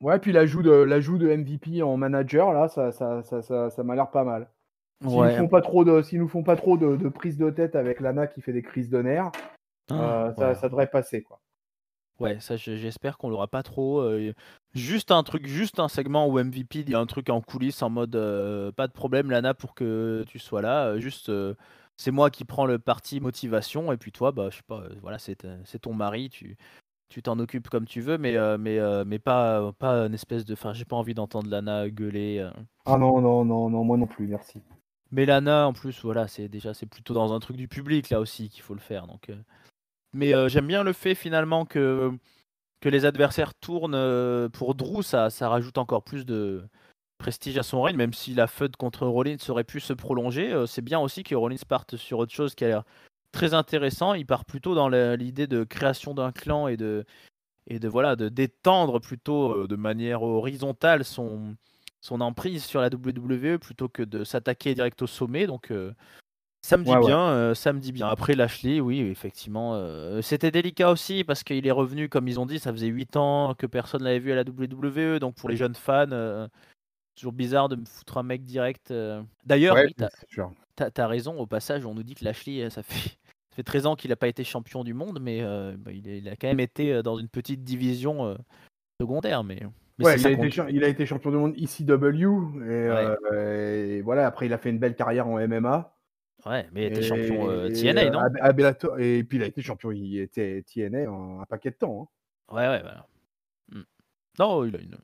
Ouais, puis l'ajout de MVP en manager, là, ça m'a l'air pas mal. S'ils nous ouais, font pas trop de prise de tête avec Lana qui fait des crises de nerfs, ouais. ça devrait passer, quoi. Ouais, ça j'espère qu'on l'aura pas trop. Juste un truc, juste un segment où MVP dit un truc en coulisses en mode pas de problème Lana pour que tu sois là. Juste c'est moi qui prends le parti motivation et puis toi bah je sais pas voilà c'est ton mari tu t'en occupes comme tu veux mais pas une espèce de enfin j'ai pas envie d'entendre Lana gueuler. Ah non, non, non, non, moi non plus, merci. Mais Lana en plus voilà c'est plutôt dans un truc du public là aussi qu'il faut le faire donc. Mais j'aime bien le fait finalement que les adversaires tournent pour Drew, ça rajoute encore plus de prestige à son règne, même si la feud contre Rollins aurait pu se prolonger. C'est bien aussi que Rollins parte sur autre chose qui a l'air très intéressant. Il part plutôt dans l'idée de création d'un clan et de voilà de d'étendre plutôt de manière horizontale son emprise sur la WWE plutôt que de s'attaquer direct au sommet. Donc ça me dit Ouais, ouais. bien, ça me dit bien. Après Lashley, oui, effectivement, c'était délicat aussi parce qu'il est revenu, comme ils ont dit, ça faisait 8 ans que personne l'avait vu à la WWE, donc pour les jeunes fans, toujours bizarre de me foutre un mec direct. D'ailleurs, Ouais, oui, c'est sûr. t'as raison, au passage, on nous dit que Lashley, ça fait 13 ans qu'il n'a pas été champion du monde, mais bah, il a quand même été dans une petite division secondaire, mais Ouais, ça compte. il a été champion du monde ECW, Ouais, et voilà, après il a fait une belle carrière en MMA. ouais, mais il était champion Et TNA, non? à Bellator, et puis il a été champion, il était TNA un paquet de temps, hein. Ouais, ouais, voilà. Mm. Non, il a une.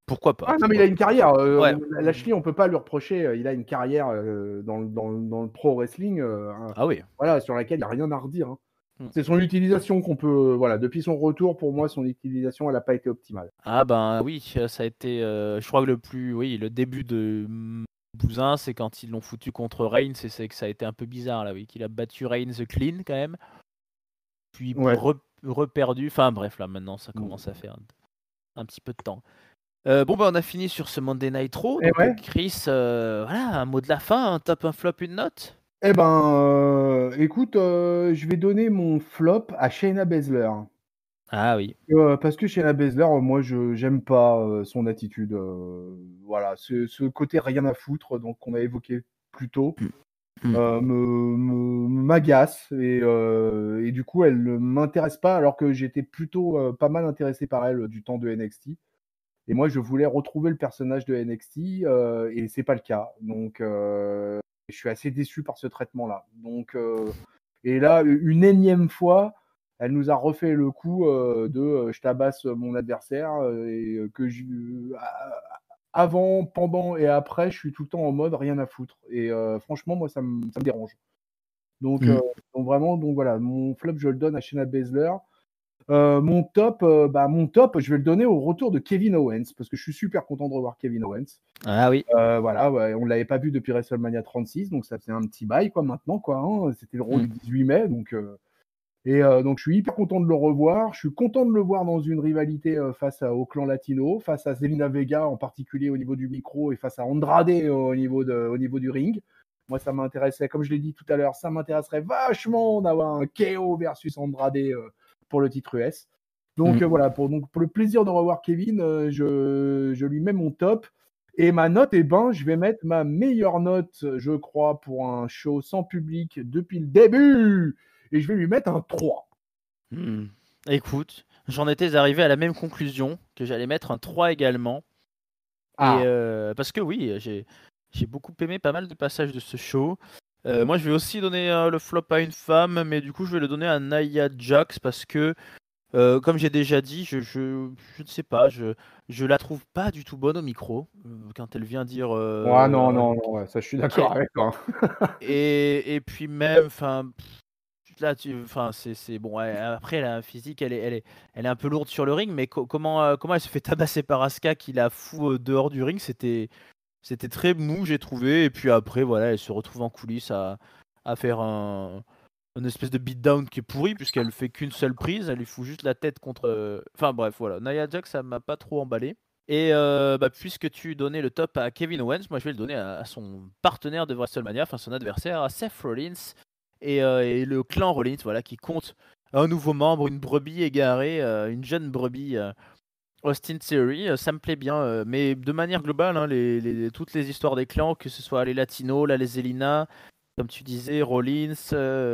Pourquoi pas, Ah non, mais il a pourquoi pas. une carrière. Ouais. Lashley, on peut pas lui reprocher. Il a une carrière dans le pro wrestling, Ah oui. voilà, sur laquelle il n'y a rien à redire, hein. Mm. C'est son utilisation qu'on peut. Voilà, depuis son retour, pour moi, son utilisation, elle n'a pas été optimale. Ah ben oui, ça a été, je crois que oui, le début de Bousin, c'est quand ils l'ont foutu contre Reigns, et c'est que ça a été un peu bizarre là, oui, qu'il a battu Reigns clean quand même, puis Ouais. reperdu. Enfin bref, là maintenant ça Bon. commence à faire un petit peu de temps. Bon ben on a fini sur ce Monday Night Raw, Et donc ouais. Chris, voilà, un mot de la fin, un top, un flop, une note. Eh ben, écoute, je vais donner mon flop à Shayna Baszler. Ah oui. Parce que Shayna Baszler, moi, j'aime pas son attitude. Voilà, ce côté rien à foutre, donc qu'on a évoqué plus tôt. Mm. Mm. M'agace, et du coup elle ne m'intéresse pas alors que j'étais plutôt pas mal intéressé par elle du temps de NXT, et moi je voulais retrouver le personnage de NXT, et c'est pas le cas, donc je suis assez déçu par ce traitement-là, donc et là une énième fois elle nous a refait le coup de je tabasse mon adversaire, et que avant, pendant et après, je suis tout le temps en mode rien à foutre, et franchement moi ça me dérange. Donc, Mm. donc vraiment, donc voilà, mon flop, je le donne à Shayna Baszler. Mon top, je vais le donner au retour de Kevin Owens, parce que je suis super content de revoir Kevin Owens. Ah oui. Voilà, ouais, on l'avait pas vu depuis WrestleMania 36, donc ça faisait un petit bail quoi maintenant quoi. Hein. C'était le Raw du 18 mai, donc donc je suis hyper content de le revoir. Je suis content de le voir dans une rivalité face au clan latino, face à Zelina Vega en particulier au niveau du micro et face à Andrade au niveau du ring. Moi, ça m'intéressait, comme je l'ai dit tout à l'heure, ça m'intéresserait vachement d'avoir un KO versus Andrade pour le titre US. Donc voilà, pour le plaisir de revoir Kevin, je lui mets mon top. Et ma note, je vais mettre ma meilleure note, je crois, pour un show sans public depuis le début. Et je vais lui mettre un 3. Écoute, j'en étais arrivé à la même conclusion, que j'allais mettre un 3 également. Et parce que oui, j'ai beaucoup aimé pas mal de passages de ce show. Moi, je vais aussi donner le flop à une femme, mais du coup, je vais le donner à Nia Jax parce que, comme j'ai déjà dit, je ne sais pas, je la trouve pas du tout bonne au micro quand elle vient dire. Ouais, non, ouais, ça je suis d'accord avec toi. Et puis même, enfin, là, c'est bon. Après, elle a un physique, elle est un peu lourde sur le ring, mais comment elle se fait tabasser par Asuka qui la fout dehors du ring, c'était très mou, j'ai trouvé. Et puis après, voilà, elle se retrouve en coulisses à faire une espèce de beatdown qui est pourri, puisqu'elle fait qu'une seule prise, elle lui fout juste la tête contre. Enfin bref, voilà. Nia Jax, ça m'a pas trop emballé. Et puisque tu donnais le top à Kevin Owens, moi je vais le donner à son partenaire de WrestleMania, enfin son adversaire, à Seth Rollins. Et le clan Rollins, voilà, qui compte un nouveau membre, une brebis égarée, une jeune brebis. Austin Theory, ça me plaît bien, mais de manière globale, hein, toutes les histoires des clans, que ce soit les Latinos, les Zelina, comme tu disais, Rollins,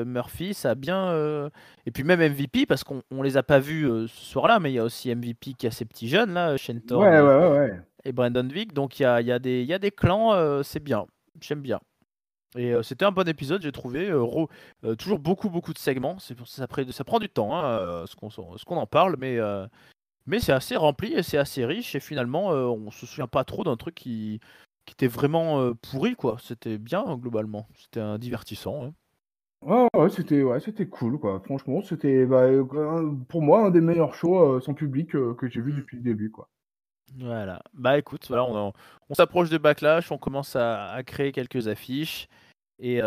Murphy, ça a bien. Et puis même MVP, parce qu'on les a pas vus ce soir-là, mais il y a aussi MVP qui a ses petits jeunes, là, Shenton Ouais. et Brandon Vick, donc il y a des clans, c'est bien, j'aime bien. Et c'était un bon épisode, j'ai trouvé. Toujours beaucoup de segments, c'est pour ça, ça prend du temps, hein, ce qu'on en parle, mais c'est assez rempli et c'est assez riche. Et finalement, on se souvient pas trop d'un truc qui était vraiment pourri, quoi. C'était bien, hein, globalement. C'était un divertissant. Hein. C'était cool, quoi. Franchement, c'était pour moi un des meilleurs shows sans public que j'ai vu depuis le début, quoi. Voilà. Bah écoute, voilà, on s'approche de Backlash, on commence à créer quelques affiches. Et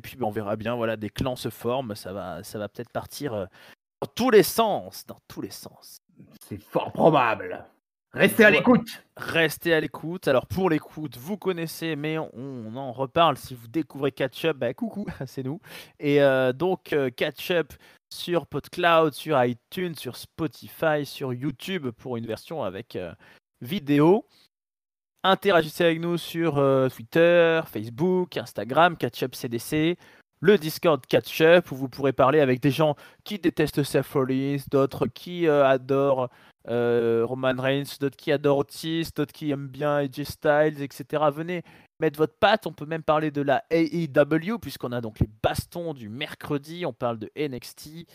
puis on verra bien, voilà, des clans se forment. Ça va peut-être partir dans tous les sens. Dans tous les sens. C'est fort probable. Restez à l'écoute. Restez à l'écoute. Alors pour l'écoute, vous connaissez, mais on en reparle. Si vous découvrez Catch Up, bah coucou, c'est nous. Et donc Catch Up sur PodCloud, sur iTunes, sur Spotify, sur YouTube pour une version avec vidéo. Interagissez avec nous sur Twitter, Facebook, Instagram, Catch Up CDC. Le Discord Catch Up où vous pourrez parler avec des gens qui détestent Seth Rollins, d'autres qui adorent Roman Reigns, d'autres qui adorent Otis, d'autres qui aiment bien AJ Styles, etc. Venez mettre votre patte. On peut même parler de la AEW puisqu'on a donc les bastons du mercredi. On parle de NXT.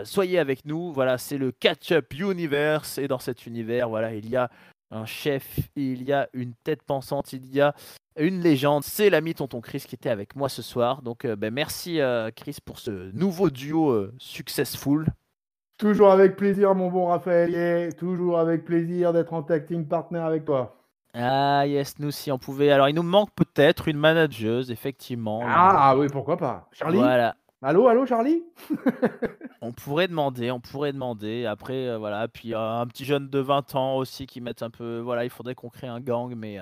Soyez avec nous. Voilà, c'est le Catch Up Universe et dans cet univers, voilà, il y a un chef, il y a une tête pensante, il y a une légende, c'est l'ami Tonton Chris qui était avec moi ce soir. Donc merci Chris pour ce nouveau duo successful. Toujours avec plaisir, mon bon Raphaël. Toujours avec plaisir d'être en tag team partner avec toi. Ah yes, nous si on pouvait. Alors il nous manque peut-être une manageuse, effectivement. Oui, pourquoi pas. Charlie. Voilà. Allô, Charlie. On pourrait demander. Après, voilà. Puis un petit jeune de 20 ans aussi qui mette un peu. Voilà, il faudrait qu'on crée un gang, mais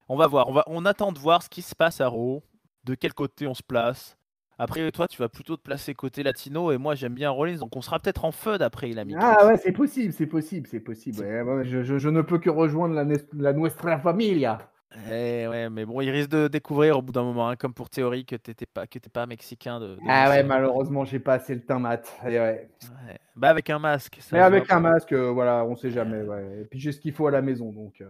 on va voir. On attend de voir ce qui se passe à Raw, de quel côté on se place. Après, toi, tu vas plutôt te placer côté latino et moi, j'aime bien Rollins, donc on sera peut-être en feud après, il a mis. Ah ouais, c'est possible. Ouais, je ne peux que rejoindre la Nuestra Familia. Ouais, mais bon, il risque de découvrir au bout d'un moment, hein, comme pour Théorie, que t'étais pas mexicain de Malheureusement, j'ai pas assez le teint mat. Ouais. Bah avec un masque. Ça Mais avec un masque, voilà, on sait jamais. Ouais. Et puis j'ai ce qu'il faut à la maison, donc.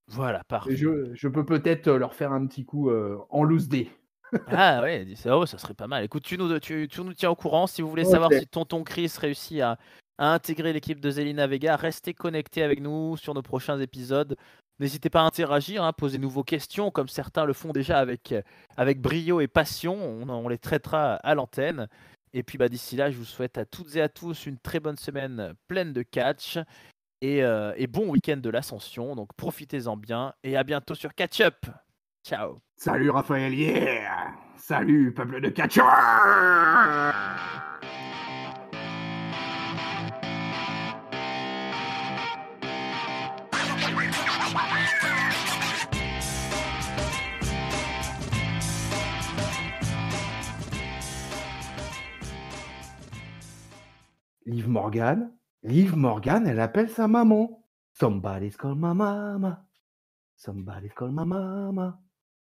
Voilà, parfait. Je peux peut-être leur faire un petit coup en loose day. Ah ouais, ça serait pas mal. Écoute, tu nous tiens au courant. Si vous voulez savoir si Tonton Chris réussit à intégrer l'équipe de Zelina Vega, restez connectés avec nous sur nos prochains épisodes. N'hésitez pas à interagir, hein, posez-nous vos questions, comme certains le font déjà avec brio et passion. On les traitera à l'antenne. Et puis bah, d'ici là, je vous souhaite à toutes et à tous une très bonne semaine pleine de catch et bon week-end de l'Ascension. Donc profitez-en bien et à bientôt sur Catch Up. Ciao. Salut Raphaël, yeah! Salut peuple de catcheurs! Liv Morgan, elle appelle sa maman. Somebody's call my mama. Somebody's call my mama.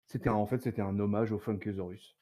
C'était un hommage au Funkasaurus.